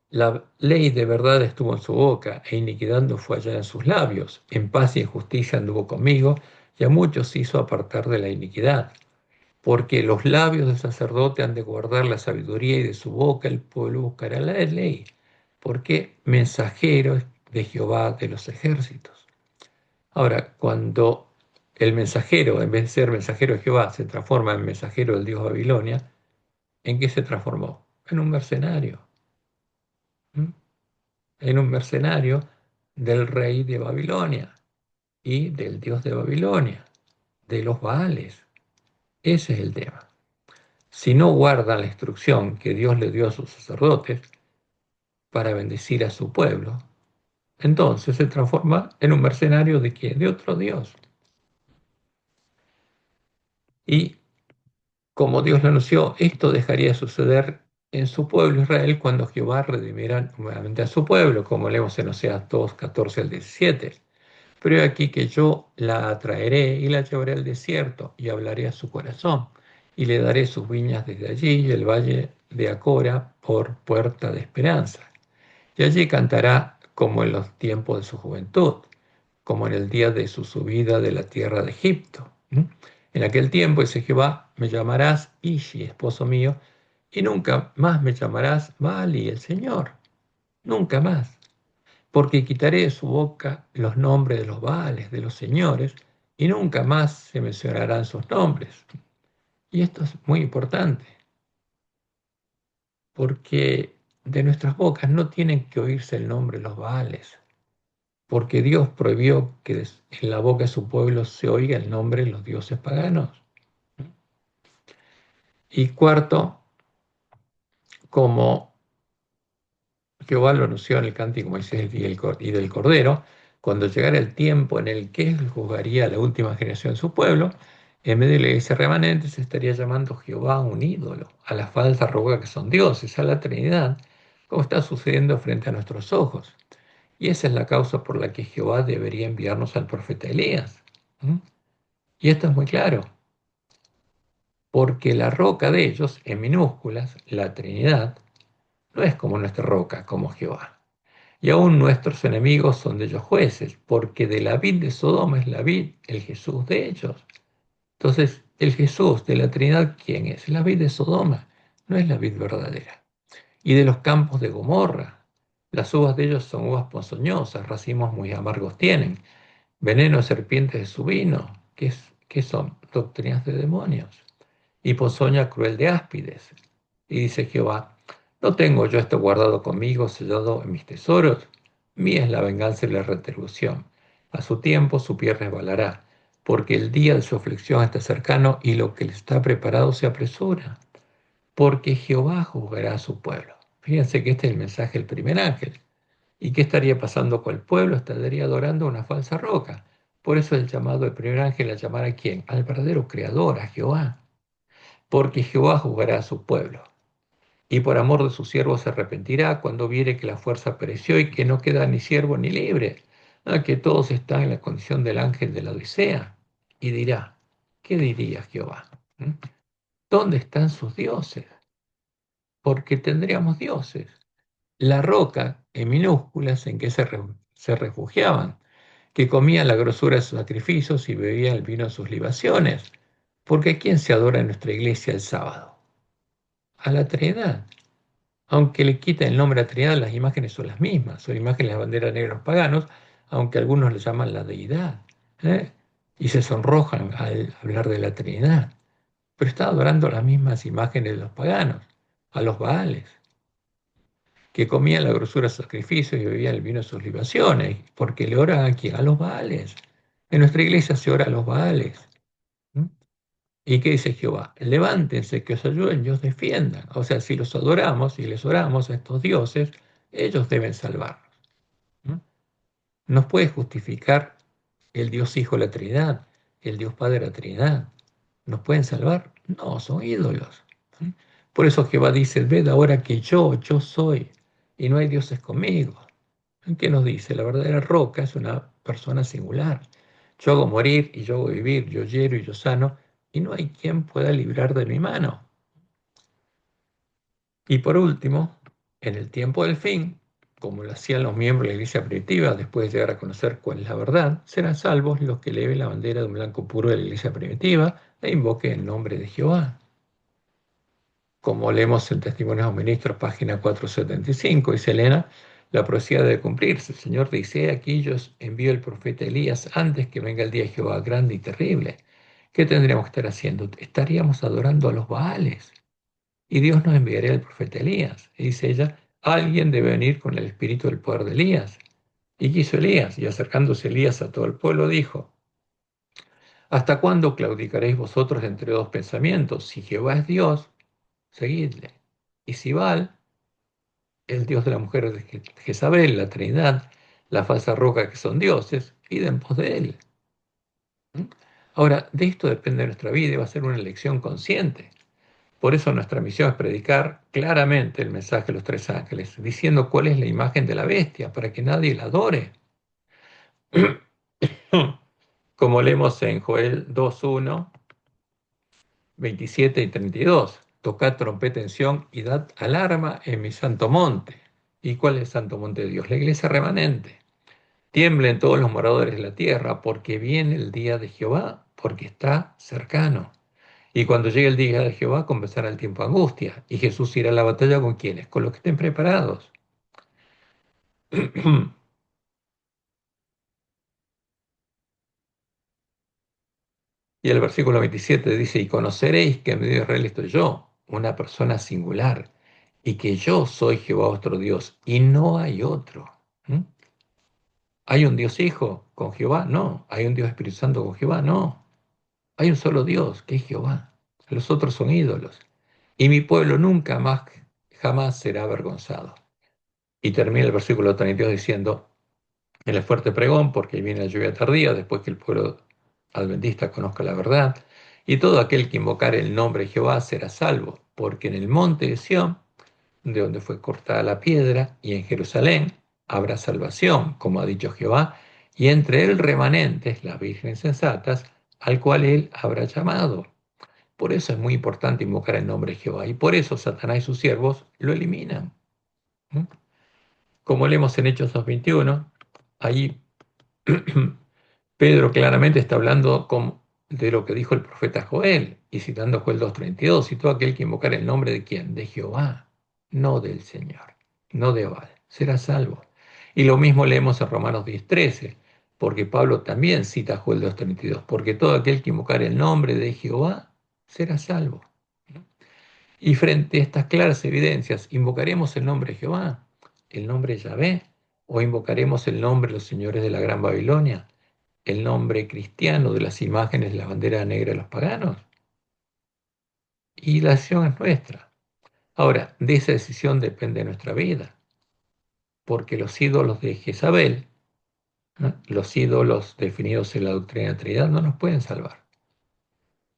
La ley de verdad estuvo en su boca, e iniquidad no fue hallada en sus labios. En paz y en justicia anduvo conmigo, y a muchos hizo apartar de la iniquidad. Porque los labios del sacerdote han de guardar la sabiduría, y de su boca el pueblo buscará la ley. Porque mensajero de Jehová de los ejércitos. Ahora, cuando el mensajero, en vez de ser mensajero de Jehová, se transforma en mensajero del dios Babilonia, ¿en qué se transformó? En un mercenario. ¿M? En un mercenario del rey de Babilonia y del dios de Babilonia, de los Baales. Ese es el tema. Si no guardan la instrucción que Dios le dio a sus sacerdotes para bendecir a su pueblo, entonces se transforma en un mercenario de quién? De otro Dios. Y como Dios lo anunció, esto dejaría de suceder en su pueblo Israel cuando Jehová redimiera nuevamente a su pueblo, como leemos en Oseas 2, 14 al 17. Pero he aquí que yo la atraeré y la llevaré al desierto y hablaré a su corazón y le daré sus viñas desde allí y el valle de Acora por puerta de esperanza. Y allí cantará como en los tiempos de su juventud, como en el día de su subida de la tierra de Egipto. En aquel tiempo, dice Jehová, me llamarás Ishi, esposo mío, y nunca más me llamarás Baali, el Señor. Nunca más. Porque quitaré de su boca los nombres de los Baales, de los señores, y nunca más se mencionarán sus nombres. Y esto es muy importante, porque de nuestras bocas no tienen que oírse el nombre de los Baales, porque Dios prohibió que en la boca de su pueblo se oiga el nombre de los dioses paganos. Y cuarto, como Jehová lo anunció en el cántico de Moisés y del Cordero, cuando llegara el tiempo en el que él juzgaría a la última generación de su pueblo, en medio de la iglesia remanente se estaría llamando Jehová a un ídolo, a la falsa roca que son dioses, a la Trinidad, como está sucediendo frente a nuestros ojos. Y esa es la causa por la que Jehová debería enviarnos al profeta Elías. ¿Mm? Y esto es muy claro, porque la roca de ellos, en minúsculas, la Trinidad, no es como nuestra roca, como Jehová. Y aún nuestros enemigos son de ellos jueces, porque de la vid de Sodoma es la vid, el Jesús de ellos. Entonces, el Jesús de la Trinidad, ¿quién es? La vid de Sodoma, no es la vid verdadera. Y de los campos de Gomorra, las uvas de ellos son uvas ponzoñosas, racimos muy amargos tienen, veneno de serpientes de su vino, ¿qué son? Doctrinas de demonios y ponzoña cruel de áspides. Y dice Jehová, ¿no tengo yo esto guardado conmigo, sellado en mis tesoros? Mía es la venganza y la retribución. A su tiempo su pie resbalará, porque el día de su aflicción está cercano y lo que le está preparado se apresura. porque Jehová juzgará a su pueblo. Fíjense que este es el mensaje del primer ángel. ¿Y qué estaría pasando con el pueblo? Estaría adorando una falsa roca. Por eso el llamado del primer ángel a llamar a quién? Al verdadero creador, a Jehová. Porque Jehová juzgará a su pueblo. Y por amor de sus siervos se arrepentirá cuando viere que la fuerza pereció y que no queda ni siervo ni libre, que todos están en la condición del ángel de la Odisea. Y dirá, ¿qué diría Jehová? ¿Mm? ¿Dónde están sus dioses? Porque tendríamos dioses. La roca, en minúsculas, en que se refugiaban, que comían la grosura de sus sacrificios y bebían el vino de sus libaciones. Porque ¿a quién se adora en nuestra iglesia el sábado? A la Trinidad. Aunque le quiten el nombre a Trinidad, las imágenes son las mismas, son imágenes de la bandera negra de los paganos, aunque algunos le llaman la deidad, ¿eh? Y se sonrojan al hablar de la Trinidad. Pero está adorando las mismas imágenes de los paganos, a los Baales, que comían la grosura de sus sacrificios y bebían el vino de sus libaciones, porque le oran a quién, a los Baales. En nuestra iglesia se ora a los Baales. ¿Mm? ¿Y qué dice Jehová? Levántense, que os ayuden y os defiendan. O sea, si los adoramos y les oramos a estos dioses, ellos deben salvarnos. ¿Mm? ¿Nos puede justificar el Dios Hijo de la Trinidad, el Dios Padre de la Trinidad? ¿Nos pueden salvar? No, son ídolos. ¿Mm? Por eso Jehová dice, ved ahora que yo soy, y no hay dioses conmigo. ¿Qué nos dice? La verdadera roca es una persona singular. Yo hago morir y yo hago vivir, yo hiero y yo sano, y no hay quien pueda librar de mi mano. Y por último, en el tiempo del fin, como lo hacían los miembros de la iglesia primitiva, después de llegar a conocer cuál es la verdad, serán salvos los que eleven la bandera de un blanco puro de la iglesia primitiva e invoquen el nombre de Jehová. Como leemos en Testimonios de los Ministros, página 475, dice Elena, la profecía debe cumplirse. El Señor dice, aquí yo envío el profeta Elías antes que venga el día de Jehová grande y terrible. ¿Qué tendríamos que estar haciendo? Estaríamos adorando a los Baales. Y Dios nos enviaría el profeta Elías. Y dice ella, alguien debe venir con el espíritu del poder de Elías. ¿Y qué hizo Elías? Y acercándose Elías a todo el pueblo, dijo, ¿hasta cuándo claudicaréis vosotros entre dos pensamientos? Si Jehová es Dios, seguidle. Y si Baal, el Dios de la mujer de Jezabel, la Trinidad, la falsa roca que son dioses, id en pos de él. ¿Mm? Ahora, de esto depende nuestra vida y va a ser una elección consciente. Por eso nuestra misión es predicar claramente el mensaje de los tres ángeles, diciendo cuál es la imagen de la bestia, para que nadie la adore. Como leemos en Joel 2:1, 27 y 32. Tocad trompeta en Sión y dad alarma en mi santo monte. ¿Y cuál es el santo monte de Dios? La iglesia remanente. Tiemblen todos los moradores de la tierra, porque viene el día de Jehová, porque está cercano. Y cuando llegue el día de Jehová, comenzará el tiempo de angustia. Y Jesús irá a la batalla con quienes, con los que estén preparados. Y el versículo 27 dice, y conoceréis que en medio de Israel estoy yo, una persona singular, y que yo soy Jehová vuestro Dios, y no hay otro. ¿Mm? ¿Hay un Dios Hijo con Jehová? No. ¿Hay un Dios Espíritu Santo con Jehová? No. Hay un solo Dios, que es Jehová. Los otros son ídolos. Y mi pueblo nunca más, jamás será avergonzado. Y termina el versículo 32 diciendo, el fuerte pregón, porque viene la lluvia tardía, después que el pueblo adventista conozca la verdad, y todo aquel que invocare el nombre de Jehová será salvo, porque en el monte de Sión, de donde fue cortada la piedra, y en Jerusalén habrá salvación, como ha dicho Jehová, y entre el remanente, las vírgenes sensatas, al cual él habrá llamado. Por eso es muy importante invocar el nombre de Jehová, y por eso Satanás y sus siervos lo eliminan. ¿Mm? Como leemos en Hechos 2:21, ahí Pedro claramente está hablando de lo que dijo el profeta Joel, y citando Joel 2:32, y todo aquel que invocar el nombre de quién, de Jehová, no del Señor, no de Baal, será salvo. Y lo mismo leemos en Romanos 10:13, porque Pablo también cita Joel 2:32, porque todo aquel que invocar el nombre de Jehová será salvo. Y frente a estas claras evidencias, ¿invocaremos el nombre de Jehová, el nombre de Yahvé, o invocaremos el nombre de los señores de la Gran Babilonia, el nombre cristiano de las imágenes de la bandera negra de los paganos? Y la acción es nuestra. Ahora, de esa decisión depende nuestra vida, porque los ídolos de Jezabel, ¿no? Los ídolos definidos en la doctrina de la Trinidad no nos pueden salvar.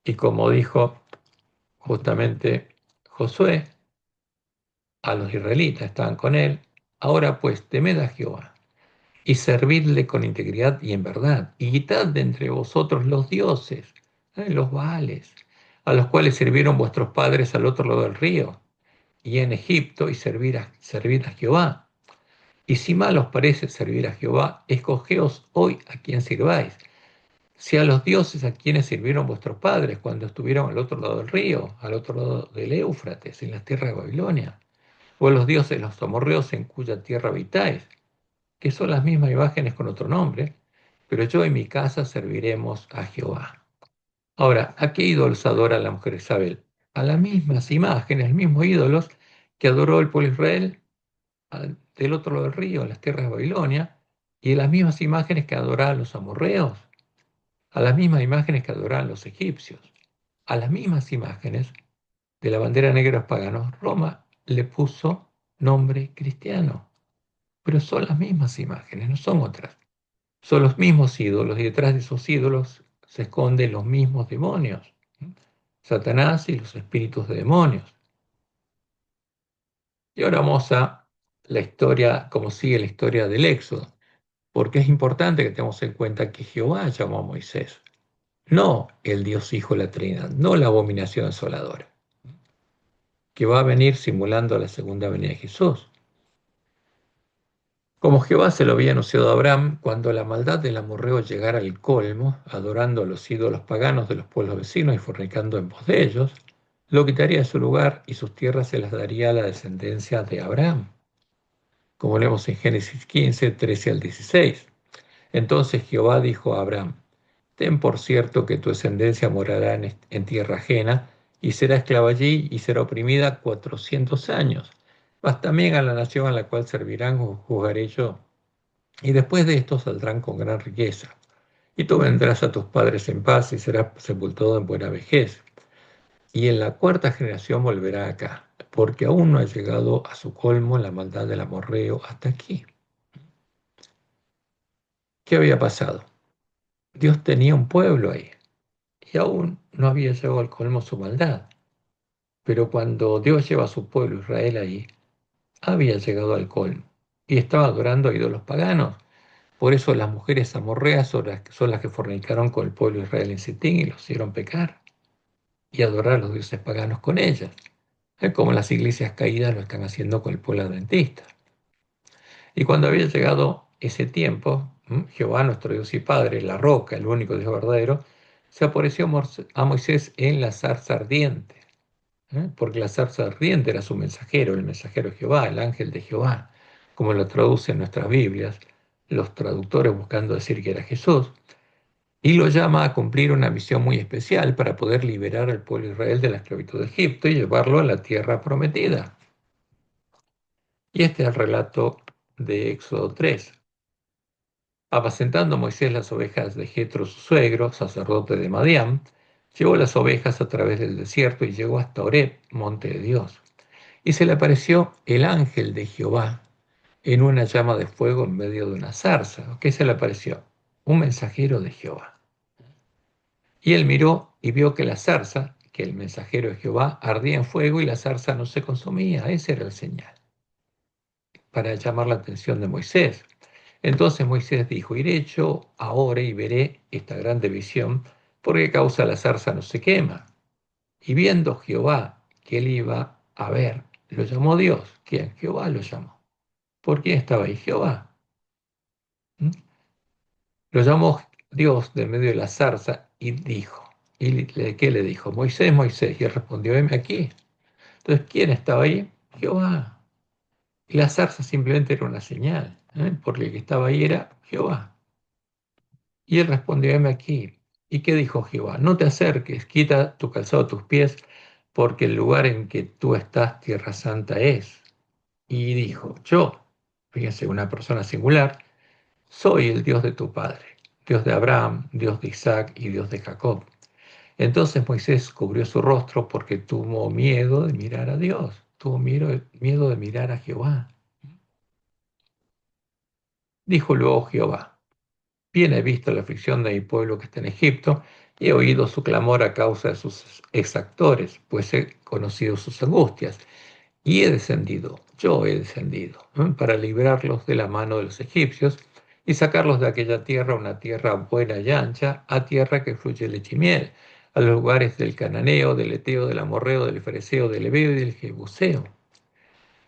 Y como dijo justamente Josué, a los israelitas estaban con él, ahora pues temed a Jehová y servidle con integridad y en verdad, y quitad de entre vosotros los dioses, los Baales, a los cuales sirvieron vuestros padres al otro lado del río y en Egipto, y servid a Jehová. Y si mal os parece servir a Jehová, escogeos hoy a quién sirváis, si a los dioses a quienes sirvieron vuestros padres cuando estuvieron al otro lado del río, al otro lado del Éufrates, en la tierra de Babilonia, o a los dioses de los amorreos en cuya tierra habitáis, que son las mismas imágenes con otro nombre, pero yo y mi casa serviremos a Jehová. Ahora, ¿a qué ídolos adora la mujer Isabel? A las mismas imágenes, los mismos ídolos que adoró el pueblo de Israel del otro lado del río, en las tierras de Babilonia, y las mismas imágenes que adoraban los amorreos, a las mismas imágenes que adoraban los egipcios, a las mismas imágenes de la bandera negra de los paganos. Roma le puso nombre cristiano, pero son las mismas imágenes, no son otras. Son los mismos ídolos y detrás de esos ídolos se esconden los mismos demonios, Satanás y los espíritus de demonios. Y ahora vamos a la historia, como sigue la historia del Éxodo, porque es importante que tengamos en cuenta que Jehová llamó a Moisés, no el Dios Hijo de la Trinidad, no la abominación asoladora, que va a venir simulando la segunda venida de Jesús. Como Jehová se lo había anunciado a Abraham, cuando la maldad del amorreo llegara al colmo, adorando a los ídolos paganos de los pueblos vecinos y fornicando en pos de ellos, lo quitaría de su lugar y sus tierras se las daría a la descendencia de Abraham, como leemos en Génesis 15, 13 al 16. Entonces Jehová dijo a Abraham: ten por cierto que tu descendencia morará en tierra ajena y será esclava allí y será oprimida 400 años. Mas también a la nación a la cual servirán juzgaré yo. Y después de esto saldrán con gran riqueza. Y tú vendrás a tus padres en paz y serás sepultado en buena vejez. Y en la cuarta generación volverá acá, porque aún no ha llegado a su colmo la maldad del amorreo hasta aquí. ¿Qué había pasado? Dios tenía un pueblo ahí y aún no había llegado al colmo su maldad. Pero cuando Dios lleva a su pueblo Israel ahí, había llegado al colmo y estaba adorando a ídolos paganos. Por eso las mujeres amorreas son las que fornicaron con el pueblo de Israel en Sitín y los hicieron pecar y adorar a los dioses paganos con ellas, como las iglesias caídas lo están haciendo con el pueblo adventista. Y cuando había llegado ese tiempo, Jehová, nuestro Dios y Padre, la roca, el único Dios verdadero, se apareció a Moisés en la zarza ardiente, porque la zarza ardiente era su mensajero, el mensajero de Jehová, el ángel de Jehová, como lo traducen nuestras Biblias, los traductores buscando decir que era Jesús, y lo llama a cumplir una misión muy especial para poder liberar al pueblo de Israel de la esclavitud de Egipto y llevarlo a la tierra prometida. Y este es el relato de Éxodo 3. Apacentando Moisés las ovejas de Jetro, su suegro, sacerdote de Madián, llevó las ovejas a través del desierto y llegó hasta Horeb, monte de Dios. Y se le apareció el ángel de Jehová en una llama de fuego en medio de una zarza. ¿Qué se le apareció? Un mensajero de Jehová. Y él miró y vio que la zarza, que el mensajero de Jehová, ardía en fuego y la zarza no se consumía. Ese era el señal para llamar la atención de Moisés. Entonces Moisés dijo: iré yo ahora y veré esta grande visión, por qué causa la zarza no se quema. Y viendo Jehová que él iba a ver, lo llamó Dios. ¿Quién? Jehová lo llamó. ¿Por quién estaba ahí? Jehová. ¿Mm? Lo llamó Dios de medio de la zarza y dijo, ¿qué le dijo? Moisés, Moisés. Y él respondió: heme aquí. Entonces, ¿quién estaba ahí? Jehová. Y la zarza simplemente era una señal, porque el que estaba ahí era Jehová. Y él respondió: heme aquí. ¿Y qué dijo Jehová? No te acerques, quita tu calzado de tus pies, porque el lugar en que tú estás, tierra santa es. Y dijo: yo, fíjense, una persona singular, soy el Dios de tu padre, Dios de Abraham, Dios de Isaac y Dios de Jacob. Entonces Moisés cubrió su rostro porque tuvo miedo de mirar a Dios. tuvo miedo de mirar a Jehová. Dijo luego Jehová: bien he visto la aflicción de mi pueblo que está en Egipto, y he oído su clamor a causa de sus exactores, pues he conocido sus angustias, y he descendido, yo he descendido, para librarlos de la mano de los egipcios y sacarlos de aquella tierra, una tierra buena y ancha, a tierra que fluye leche y miel, a los lugares del cananeo, del eteo, del amorreo, del fereceo, del heveo y del jebuseo.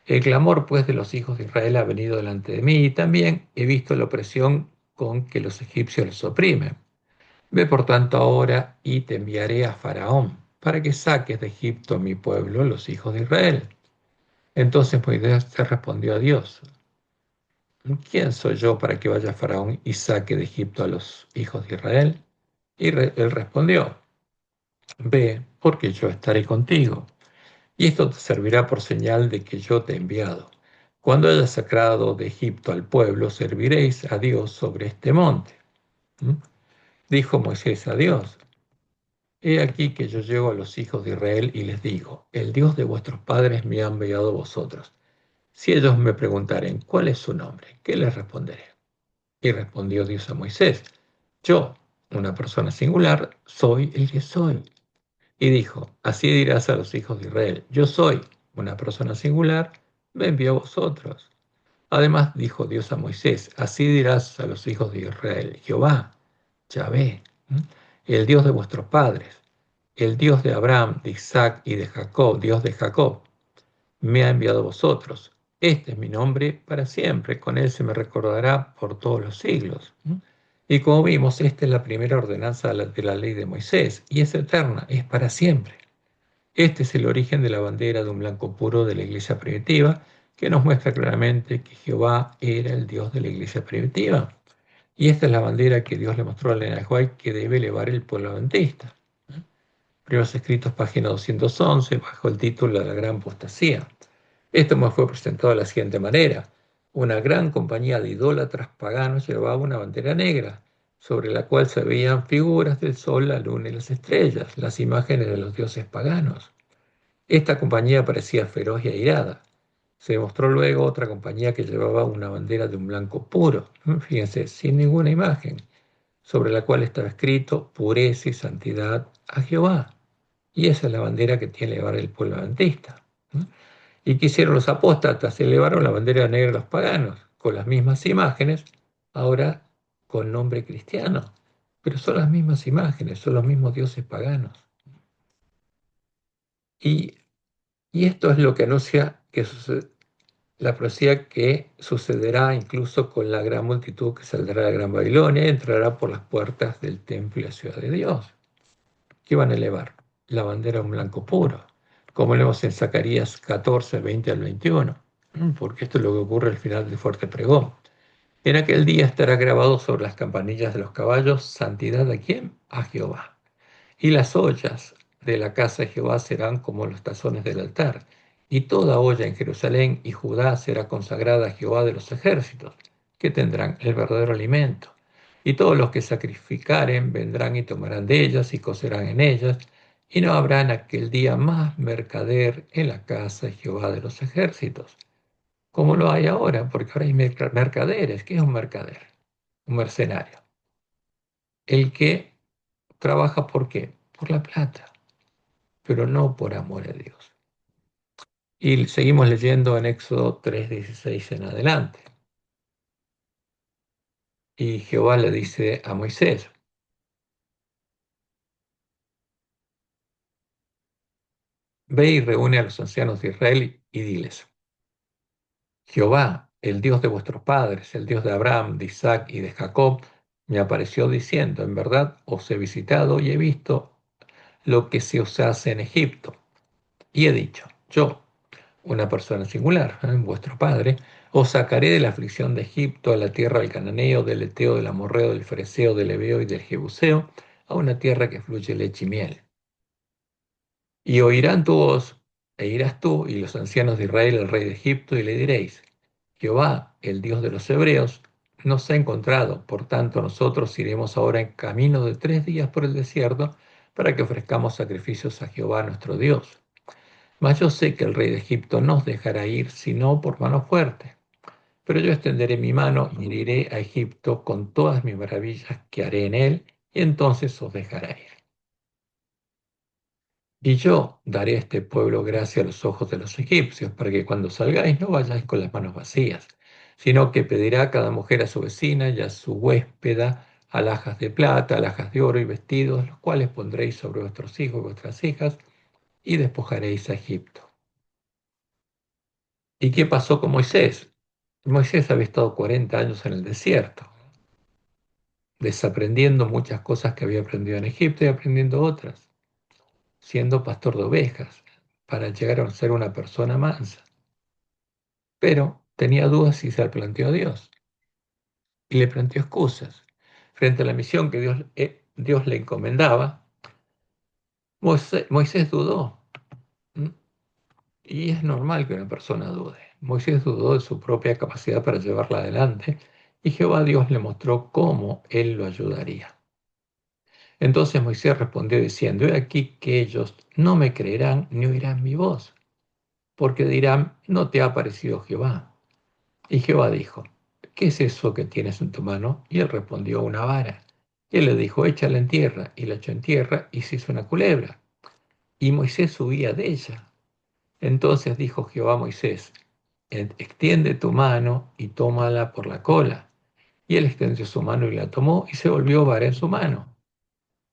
El clamor, pues, de los hijos de Israel ha venido delante de mí, y también he visto la opresión con que los egipcios los oprimen. Ve por tanto ahora y te enviaré a Faraón, para que saques de Egipto a mi pueblo, los hijos de Israel. Entonces Moisés se respondió a Dios: ¿quién soy yo para que vaya a Faraón y saque de Egipto a los hijos de Israel? Y él respondió: ve, porque yo estaré contigo, y esto te servirá por señal de que yo te he enviado. Cuando hayas sacado de Egipto al pueblo, serviréis a Dios sobre este monte. ¿Mm? Dijo Moisés a Dios: he aquí que yo llego a los hijos de Israel y les digo: el Dios de vuestros padres me ha enviado a vosotros. Si ellos me preguntaren cuál es su nombre, ¿qué les responderé? Y respondió Dios a Moisés: yo, una persona singular, soy el que soy. Y dijo: así dirás a los hijos de Israel: yo soy, una persona singular, me envió a vosotros. Además dijo Dios a Moisés: así dirás a los hijos de Israel: Jehová, Yahvé, el Dios de vuestros padres, el Dios de Abraham, de Isaac y de Jacob, Dios de Jacob, me ha enviado a vosotros. Este es mi nombre para siempre, con él se me recordará por todos los siglos. Y como vimos, esta es la primera ordenanza de la ley de Moisés, y es eterna, es para siempre. Este es el origen de la bandera de un blanco puro de la iglesia primitiva, que nos muestra claramente que Jehová era el Dios de la iglesia primitiva. Y esta es la bandera que Dios le mostró a Elena White que debe elevar el pueblo adventista. Primeros Escritos, página 211, bajo el título de la Gran Apostasía. Esto me fue presentado de la siguiente manera: una gran compañía de idólatras paganos llevaba una bandera negra, sobre la cual se veían figuras del sol, la luna y las estrellas, las imágenes de los dioses paganos. Esta compañía parecía feroz y airada. Se mostró luego otra compañía que llevaba una bandera de un blanco puro, fíjense, sin ninguna imagen, sobre la cual estaba escrito: pureza y santidad a Jehová. Y esa es la bandera que tiene que llevar el pueblo adventista. ¿Y qué hicieron los apóstatas? Elevaron la bandera negra de los paganos, con las mismas imágenes, ahora con nombre cristiano. Pero son las mismas imágenes, son los mismos dioses paganos. Y, y esto es lo que anuncia que la profecía que sucederá incluso con la gran multitud que saldrá de la Gran Babilonia y entrará por las puertas del templo y la ciudad de Dios. ¿Qué van a elevar? La bandera en blanco puro, como leemos en Zacarías 14, 20 al 21, porque esto es lo que ocurre al final del fuerte pregón. En aquel día estará grabado sobre las campanillas de los caballos: santidad ¿a quién? A Jehová. Y las ollas de la casa de Jehová serán como los tazones del altar, y toda olla en Jerusalén y Judá será consagrada a Jehová de los ejércitos, que tendrán el verdadero alimento. Y todos los que sacrificaren vendrán y tomarán de ellas y cocerán en ellas, y no habrá en aquel día más mercader en la casa de Jehová de los ejércitos, como lo hay ahora, porque ahora hay mercaderes. ¿Qué es un mercader? Un mercenario. El que trabaja, ¿por qué? Por la plata, pero no por amor a Dios. Y seguimos leyendo en Éxodo 3:16 en adelante. Y Jehová le dice a Moisés: ve y reúne a los ancianos de Israel y diles: Jehová, el Dios de vuestros padres, el Dios de Abraham, de Isaac y de Jacob, me apareció diciendo: en verdad os he visitado y he visto lo que se os hace en Egipto. Y he dicho: yo, una persona singular, vuestro padre, os sacaré de la aflicción de Egipto, a la tierra del cananeo, del eteo, del amorreo, del fereceo, del heveo y del jebuseo, a una tierra que fluye leche y miel. Y oirán tu voz, e irás tú y los ancianos de Israel al rey de Egipto, y le diréis: Jehová, el Dios de los hebreos, nos ha encontrado. Por tanto, nosotros iremos ahora en camino de 3 días por el desierto, para que ofrezcamos sacrificios a Jehová nuestro Dios. Mas yo sé que el rey de Egipto no os dejará ir sino por mano fuerte. Pero yo extenderé mi mano y heriré a Egipto con todas mis maravillas que haré en él, y entonces os dejará ir. Y yo daré a este pueblo gracia a los ojos de los egipcios, para que cuando salgáis no vayáis con las manos vacías, sino que pedirá cada mujer a su vecina y a su huéspeda alhajas de plata, alhajas de oro y vestidos, los cuales pondréis sobre vuestros hijos y vuestras hijas, y despojaréis a Egipto. ¿Y qué pasó con Moisés? Moisés había estado 40 años en el desierto, desaprendiendo muchas cosas que había aprendido en Egipto y aprendiendo otras, siendo pastor de ovejas, para llegar a ser una persona mansa. Pero tenía dudas y se le planteó a Dios y le planteó excusas. Frente a la misión que Dios le encomendaba, Moisés dudó. ¿M? Y es normal que una persona dude. Moisés dudó de su propia capacidad para llevarla adelante y Jehová Dios le mostró cómo él lo ayudaría. Entonces Moisés respondió diciendo, he aquí que ellos no me creerán ni oirán mi voz, porque dirán, no te ha parecido Jehová. Y Jehová dijo, ¿qué es eso que tienes en tu mano? Y él respondió, una vara. Y él le dijo, échala en tierra. Y la echó en tierra y se hizo una culebra. Y Moisés subía de ella. Entonces dijo Jehová a Moisés, extiende tu mano y tómala por la cola. Y él extendió su mano y la tomó y se volvió vara en su mano.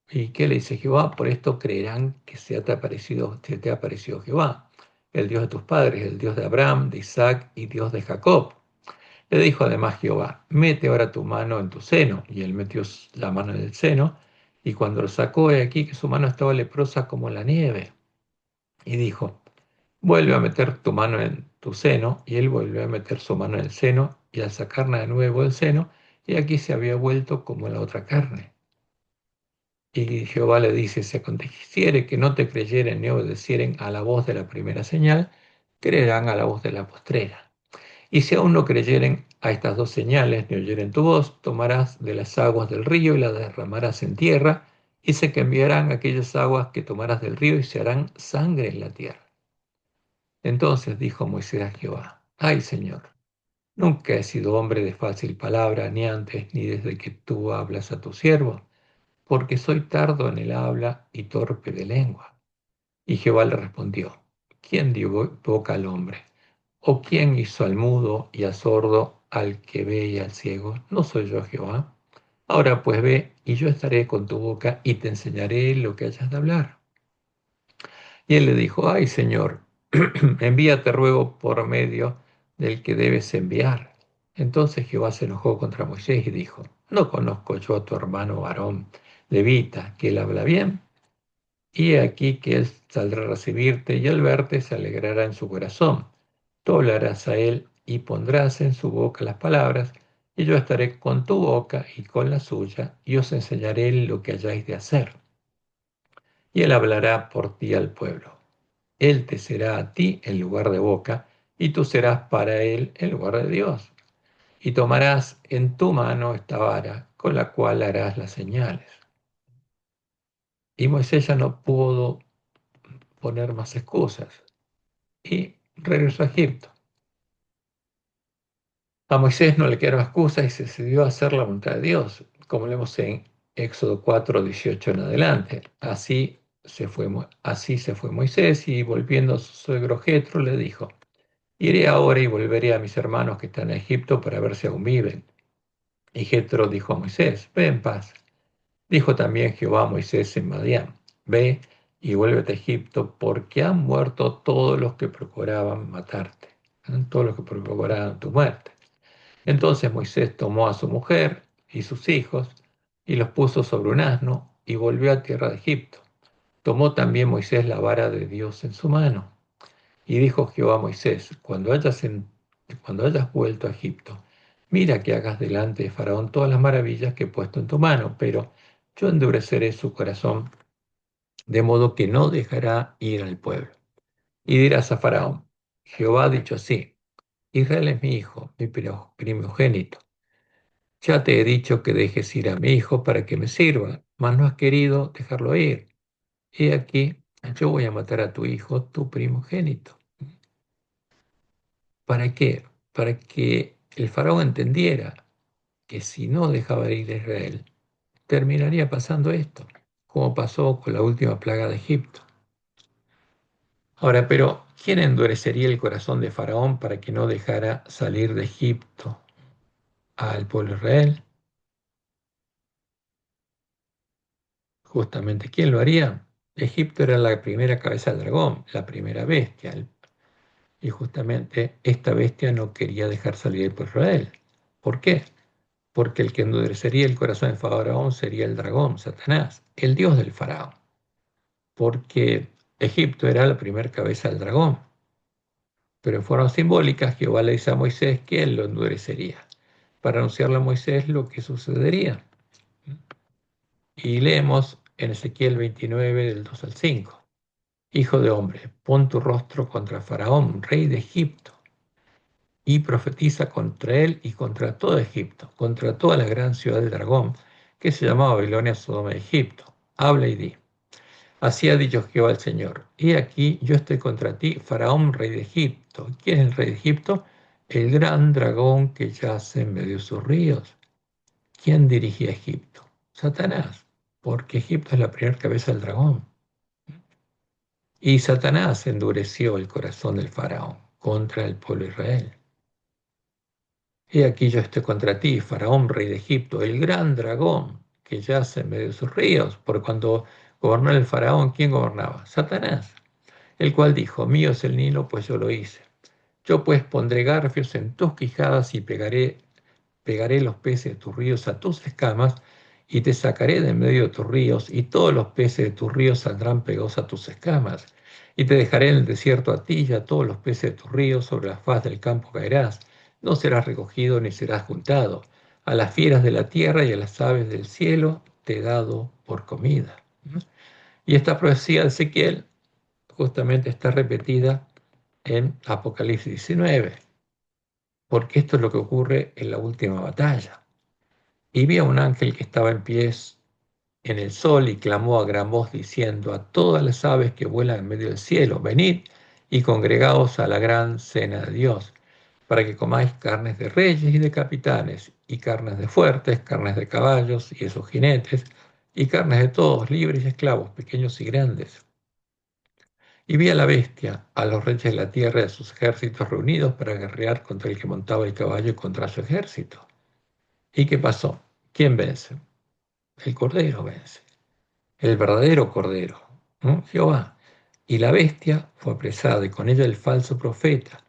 ¿Y qué le dice Jehová? Por esto creerán que se te ha aparecido Jehová, el Dios de tus padres, el Dios de Abraham, de Isaac y Dios de Jacob. Le dijo además Jehová, mete ahora tu mano en tu seno. Y él metió la mano en el seno, y cuando lo sacó, he aquí que su mano estaba leprosa como la nieve. Y dijo, vuelve a meter tu mano en tu seno. Y él volvió a meter su mano en el seno, y al sacarla de nuevo del seno, y aquí se había vuelto como la otra carne. Y Jehová le dice, si aconteciere que no te creyeren ni obedecieren a la voz de la primera señal, creerán a la voz de la postrera. Y si aún no creyeren a estas dos señales, ni oyeren tu voz, tomarás de las aguas del río y las derramarás en tierra, y se cambiarán aquellas aguas que tomarás del río y se harán sangre en la tierra. Entonces dijo Moisés a Jehová, ay Señor, nunca he sido hombre de fácil palabra, ni antes, ni desde que tú hablas a tu siervo, porque soy tardo en el habla y torpe de lengua. Y Jehová le respondió, ¿quién dio boca al hombre? ¿O quién hizo al mudo y al sordo, al que ve y al ciego? ¿No soy yo Jehová? Ahora pues ve, y yo estaré con tu boca y te enseñaré lo que hayas de hablar. Y él le dijo, ay Señor, envíate ruego por medio del que debes enviar. Entonces Jehová se enojó contra Moisés y dijo, ¿no conozco yo a tu hermano Aarón, levita, que él habla bien? Y he aquí que él saldrá a recibirte y al verte se alegrará en su corazón. Tú hablarás a él y pondrás en su boca las palabras, y yo estaré con tu boca y con la suya, y os enseñaré lo que hayáis de hacer. Y él hablará por ti al pueblo. Él te será a ti en lugar de boca, y tú serás para él en lugar de Dios. Y tomarás en tu mano esta vara, con la cual harás las señales. Y Moisés ya no pudo poner más excusas y regresó a Egipto. A Moisés no le quedaron excusas y se decidió a hacer la voluntad de Dios, como leemos en Éxodo 4, 18 en adelante. Así se fue Moisés y volviendo a su suegro Jetro le dijo, iré ahora y volveré a mis hermanos que están en Egipto para ver si aún viven. Y Jetro dijo a Moisés, ve en paz. Dijo también Jehová a Moisés en Madián, ve y vuélvete a Egipto, porque han muerto todos los que procuraban matarte, todos los que procuraban tu muerte. Entonces Moisés tomó a su mujer y sus hijos y los puso sobre un asno y volvió a tierra de Egipto. Tomó también Moisés la vara de Dios en su mano. Y dijo Jehová a Moisés, cuando hayas vuelto a Egipto, mira que hagas delante de Faraón todas las maravillas que he puesto en tu mano, pero yo endureceré su corazón, de modo que no dejará ir al pueblo. Y dirás a Faraón, Jehová ha dicho así, Israel es mi hijo, mi primogénito. Ya te he dicho que dejes ir a mi hijo para que me sirva, mas no has querido dejarlo ir. Y aquí yo voy a matar a tu hijo, tu primogénito. ¿Para qué? Para que el faraón entendiera que si no dejaba ir a Israel, terminaría pasando esto, como pasó con la última plaga de Egipto. Ahora, pero ¿quién endurecería el corazón de Faraón para que no dejara salir de Egipto al pueblo de Israel? Justamente, ¿quién lo haría? Egipto era la primera cabeza del dragón, la primera bestia, y justamente esta bestia no quería dejar salir el pueblo de Israel. ¿Por qué? Porque el que endurecería el corazón de Faraón sería el dragón, Satanás, el dios del faraón, porque Egipto era la primera cabeza del dragón, pero en forma simbólica Jehová le dice a Moisés que él lo endurecería, para anunciarle a Moisés lo que sucedería. Y leemos en Ezequiel 29, del 2 al 5. Hijo de hombre, pon tu rostro contra Faraón, rey de Egipto, y profetiza contra él y contra todo Egipto, contra toda la gran ciudad del dragón, que se llamaba Babilonia, Sodoma de Egipto. Habla y di. Así ha dicho Jehová el Señor. He aquí, yo estoy contra ti, Faraón, rey de Egipto. ¿Quién es el rey de Egipto? El gran dragón que yace en medio de sus ríos. ¿Quién dirigía Egipto? Satanás, porque Egipto es la primera cabeza del dragón. Y Satanás endureció el corazón del faraón contra el pueblo de Israel. He aquí yo estoy contra ti, faraón, rey de Egipto, el gran dragón que yace en medio de sus ríos. Por cuando gobernó el faraón, ¿quién gobernaba? Satanás, el cual dijo, mío es el Nilo, pues yo lo hice. Yo pues pondré garfios en tus quijadas y pegaré los peces de tus ríos a tus escamas, y te sacaré de en medio de tus ríos, y todos los peces de tus ríos saldrán pegados a tus escamas. Y te dejaré en el desierto a ti y a todos los peces de tus ríos, sobre la faz del campo caerás. No serás recogido ni serás juntado. A las fieras de la tierra y a las aves del cielo te he dado por comida. Y esta profecía de Ezequiel justamente está repetida en Apocalipsis 19, porque esto es lo que ocurre en la última batalla. Y vi a un ángel que estaba en pies en el sol y clamó a gran voz diciendo a todas las aves que vuelan en medio del cielo, venid y congregaos a la gran cena de Dios, para que comáis carnes de reyes y de capitanes, y carnes de fuertes, carnes de caballos y de sus jinetes, y carnes de todos, libres y esclavos, pequeños y grandes. Y vi a la bestia, a los reyes de la tierra y a sus ejércitos reunidos para guerrear contra el que montaba el caballo y contra su ejército. ¿Y qué pasó? ¿Quién vence? El Cordero vence, el verdadero Cordero, ¿no? Jehová. Y la bestia fue apresada y con ella el falso profeta,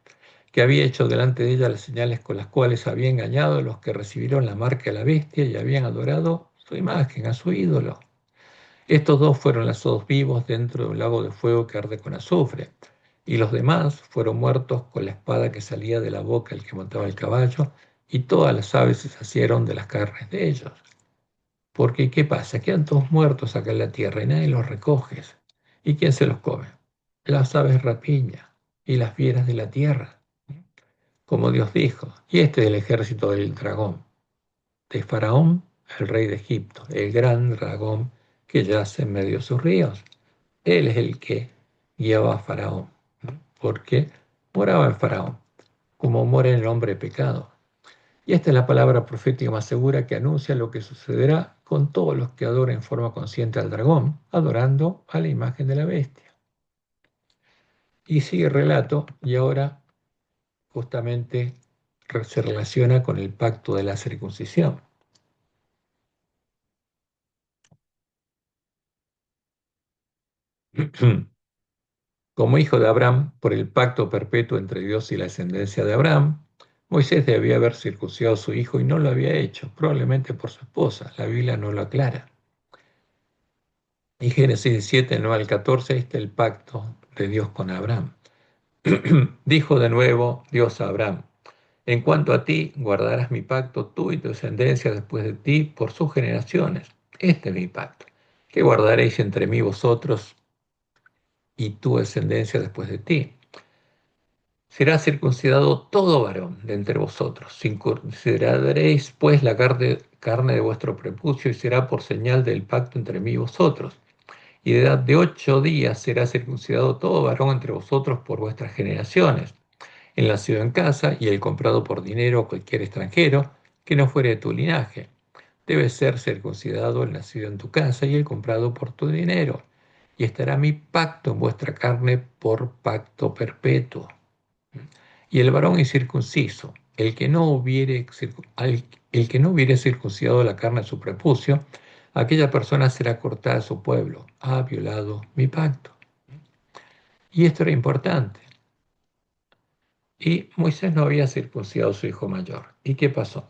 que había hecho delante de ella las señales con las cuales había engañado a los que recibieron la marca de la bestia y habían adorado su imagen, a su ídolo. Estos dos fueron lanzados vivos dentro de un lago de fuego que arde con azufre, y los demás fueron muertos con la espada que salía de la boca del que montaba el caballo, y todas las aves se sacieron de las carnes de ellos. Porque, ¿qué pasa? Quedan todos muertos acá en la tierra y nadie los recoge. ¿Y quién se los come? Las aves rapiña y las fieras de la tierra, como Dios dijo. Y este es el ejército del dragón, de Faraón, el rey de Egipto, el gran dragón que yace en medio de sus ríos. Él es el que guiaba a Faraón, ¿no? Porque moraba en Faraón, como mora en el hombre pecado. Y esta es la palabra profética más segura que anuncia lo que sucederá con todos los que adoren en forma consciente al dragón, adorando a la imagen de la bestia. Y sigue el relato, y ahora justamente se relaciona con el pacto de la circuncisión. Como hijo de Abraham, por el pacto perpetuo entre Dios y la descendencia de Abraham, Moisés debía haber circuncidado a su hijo y no lo había hecho, probablemente por su esposa. La Biblia no lo aclara. En Génesis 17, 9 al 14, está el pacto de Dios con Abraham. Dijo de nuevo Dios a Abraham, en cuanto a ti, guardarás mi pacto, tú y tu descendencia después de ti, por sus generaciones. Este es mi pacto, que guardaréis entre mí vosotros y tu descendencia después de ti. Será circuncidado todo varón de entre vosotros. Circuncidaréis pues la carne de vuestro prepucio y será por señal del pacto entre mí y vosotros. y de edad de 8 días será circuncidado todo varón entre vosotros por vuestras generaciones, el nacido en casa y el comprado por dinero a cualquier extranjero que no fuere de tu linaje. Debe ser circuncidado el nacido en tu casa y el comprado por tu dinero. Y estará mi pacto en vuestra carne por pacto perpetuo. Y el varón incircunciso, el que no hubiere circuncidado la carne de su prepucio, aquella persona será cortada de su pueblo. Ha violado mi pacto. Y esto era importante. Y Moisés no había circuncidado a su hijo mayor. ¿Y qué pasó?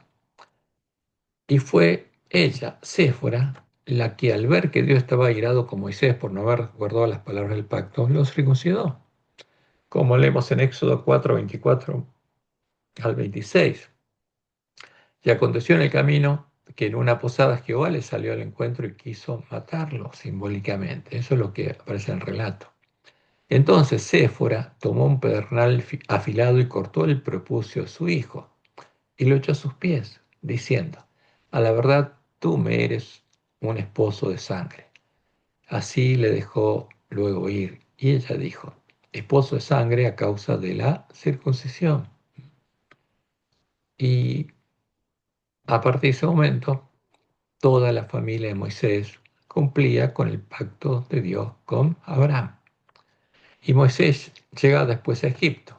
Y fue ella, Séfora, la que al ver que Dios estaba airado con Moisés por no haber guardado las palabras del pacto, lo circuncidó. Como leemos en Éxodo 4, 24 al 26. Y aconteció en el camino que en una posada Jehová le salió al encuentro y quiso matarlo simbólicamente. Eso es lo que aparece en el relato. Entonces Séfora tomó un pedernal afilado y cortó el prepucio de su hijo y lo echó a sus pies, diciendo: a la verdad, tú me eres un esposo de sangre. Así le dejó luego ir. Y ella dijo: esposo de sangre a causa de la circuncisión. Y a partir de ese momento, toda la familia de Moisés cumplía con el pacto de Dios con Abraham. Y Moisés llega después a Egipto.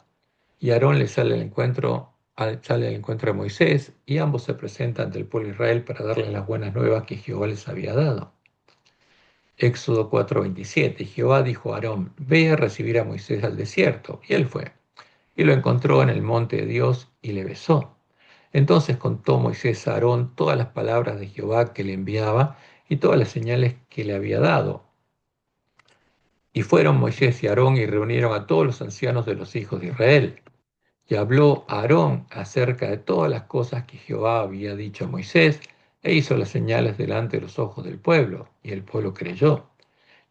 Y Aarón le sale al encuentro de Moisés, y ambos se presentan ante el pueblo de Israel para darles las buenas nuevas que Jehová les había dado. Éxodo 4:27. Jehová dijo a Aarón: ve a recibir a Moisés al desierto. Y él fue, y lo encontró en el monte de Dios, y le besó. Entonces contó Moisés a Aarón todas las palabras de Jehová que le enviaba y todas las señales que le había dado. Y fueron Moisés y Aarón y reunieron a todos los ancianos de los hijos de Israel. Y habló Aarón acerca de todas las cosas que Jehová había dicho a Moisés, e hizo las señales delante de los ojos del pueblo, y el pueblo creyó.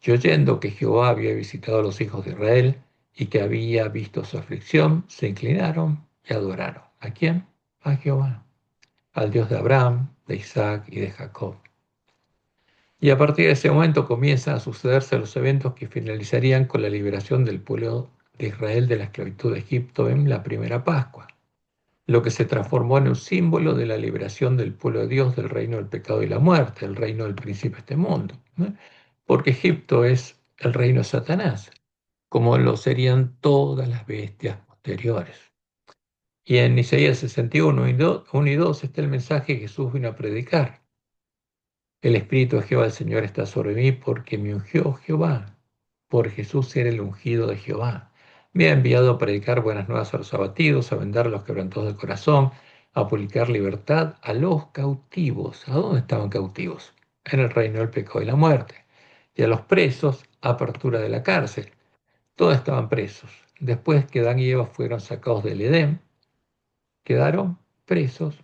Y oyendo que Jehová había visitado a los hijos de Israel, y que había visto su aflicción, se inclinaron y adoraron. ¿A quién? A Jehová, al Dios de Abraham, de Isaac y de Jacob. Y a partir de ese momento comienzan a sucederse los eventos que finalizarían con la liberación del pueblo de Israel de la esclavitud de Egipto en la primera Pascua, lo que se transformó en un símbolo de la liberación del pueblo de Dios del reino del pecado y la muerte, el reino del príncipe de este mundo, ¿no? Porque Egipto es el reino de Satanás, como lo serían todas las bestias posteriores. Y en Isaías 61, 1 y 2 está el mensaje que Jesús vino a predicar. El Espíritu de Jehová el Señor está sobre mí porque me ungió Jehová, por Jesús ser el ungido de Jehová. Me ha enviado a predicar buenas nuevas a los abatidos, a vendar a los quebrantados del corazón, a publicar libertad a los cautivos. ¿A dónde estaban cautivos? En el reino del pecado y la muerte. Y a los presos, apertura de la cárcel. Todos estaban presos. Después que Adán y Eva fueron sacados del Edén, quedaron presos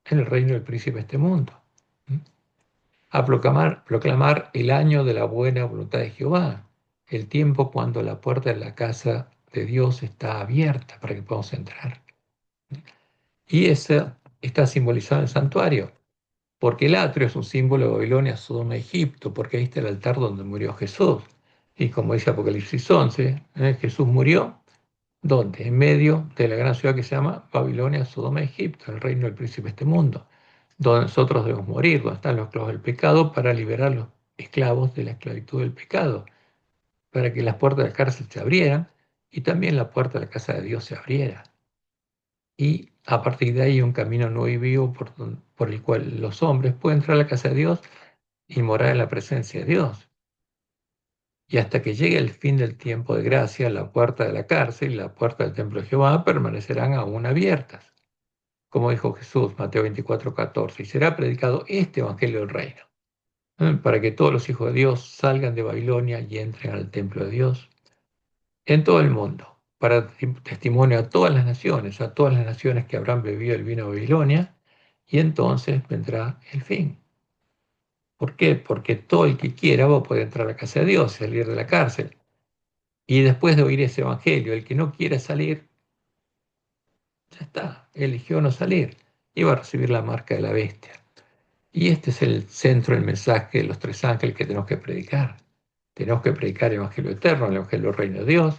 en el reino del príncipe de este mundo. ¿Mm? A proclamar el año de la buena voluntad de Jehová, el tiempo cuando la puerta de la casa de Dios está abierta para que podamos entrar. Y eso está simbolizado en el santuario, porque el atrio es un símbolo de Babilonia, Sodoma, Egipto, porque ahí está el altar donde murió Jesús. Y como dice Apocalipsis 11, Jesús murió, ¿dónde? En medio de la gran ciudad que se llama Babilonia, Sodoma, Egipto, el reino del príncipe de este mundo, donde nosotros debemos morir, donde están los esclavos del pecado, para liberar a los esclavos de la esclavitud del pecado, para que las puertas de la cárcel se abrieran y también la puerta de la casa de Dios se abriera. Y a partir de ahí un camino nuevo y vivo por el cual los hombres pueden entrar a la casa de Dios y morar en la presencia de Dios. Y hasta que llegue el fin del tiempo de gracia, la puerta de la cárcel y la puerta del templo de Jehová permanecerán aún abiertas, como dijo Jesús, Mateo 24:14, y será predicado este evangelio del reino, para que todos los hijos de Dios salgan de Babilonia y entren al templo de Dios en todo el mundo, para testimonio a todas las naciones que habrán bebido el vino de Babilonia, y entonces vendrá el fin. ¿Por qué? Porque todo el que quiera va a poder entrar a la casa de Dios, salir de la cárcel. Y después de oír ese evangelio, el que no quiera salir, ya está, eligió no salir y va a recibir la marca de la bestia. Y este es el centro del mensaje de los tres ángeles que tenemos que predicar. Tenemos que predicar el Evangelio eterno, el Evangelio del Reino de Dios.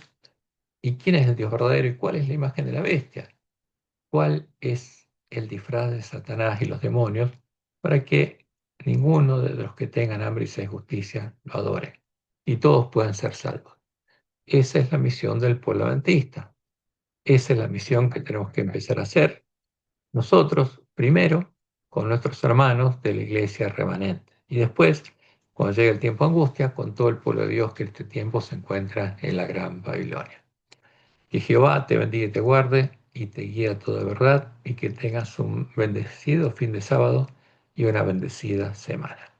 ¿Y quién es el Dios verdadero y cuál es la imagen de la bestia? ¿Cuál es el disfraz de Satanás y los demonios para que ninguno de los que tengan hambre y sed de justicia lo adore y todos puedan ser salvos? Esa es la misión del pueblo adventista. Esa es la misión que tenemos que empezar a hacer nosotros, primero, con nuestros hermanos de la iglesia remanente. Y después, cuando llegue el tiempo de angustia, con todo el pueblo de Dios que en este tiempo se encuentra en la gran Babilonia. Que Jehová te bendiga y te guarde y te guíe a toda verdad y que tengas un bendecido fin de sábado y una bendecida semana.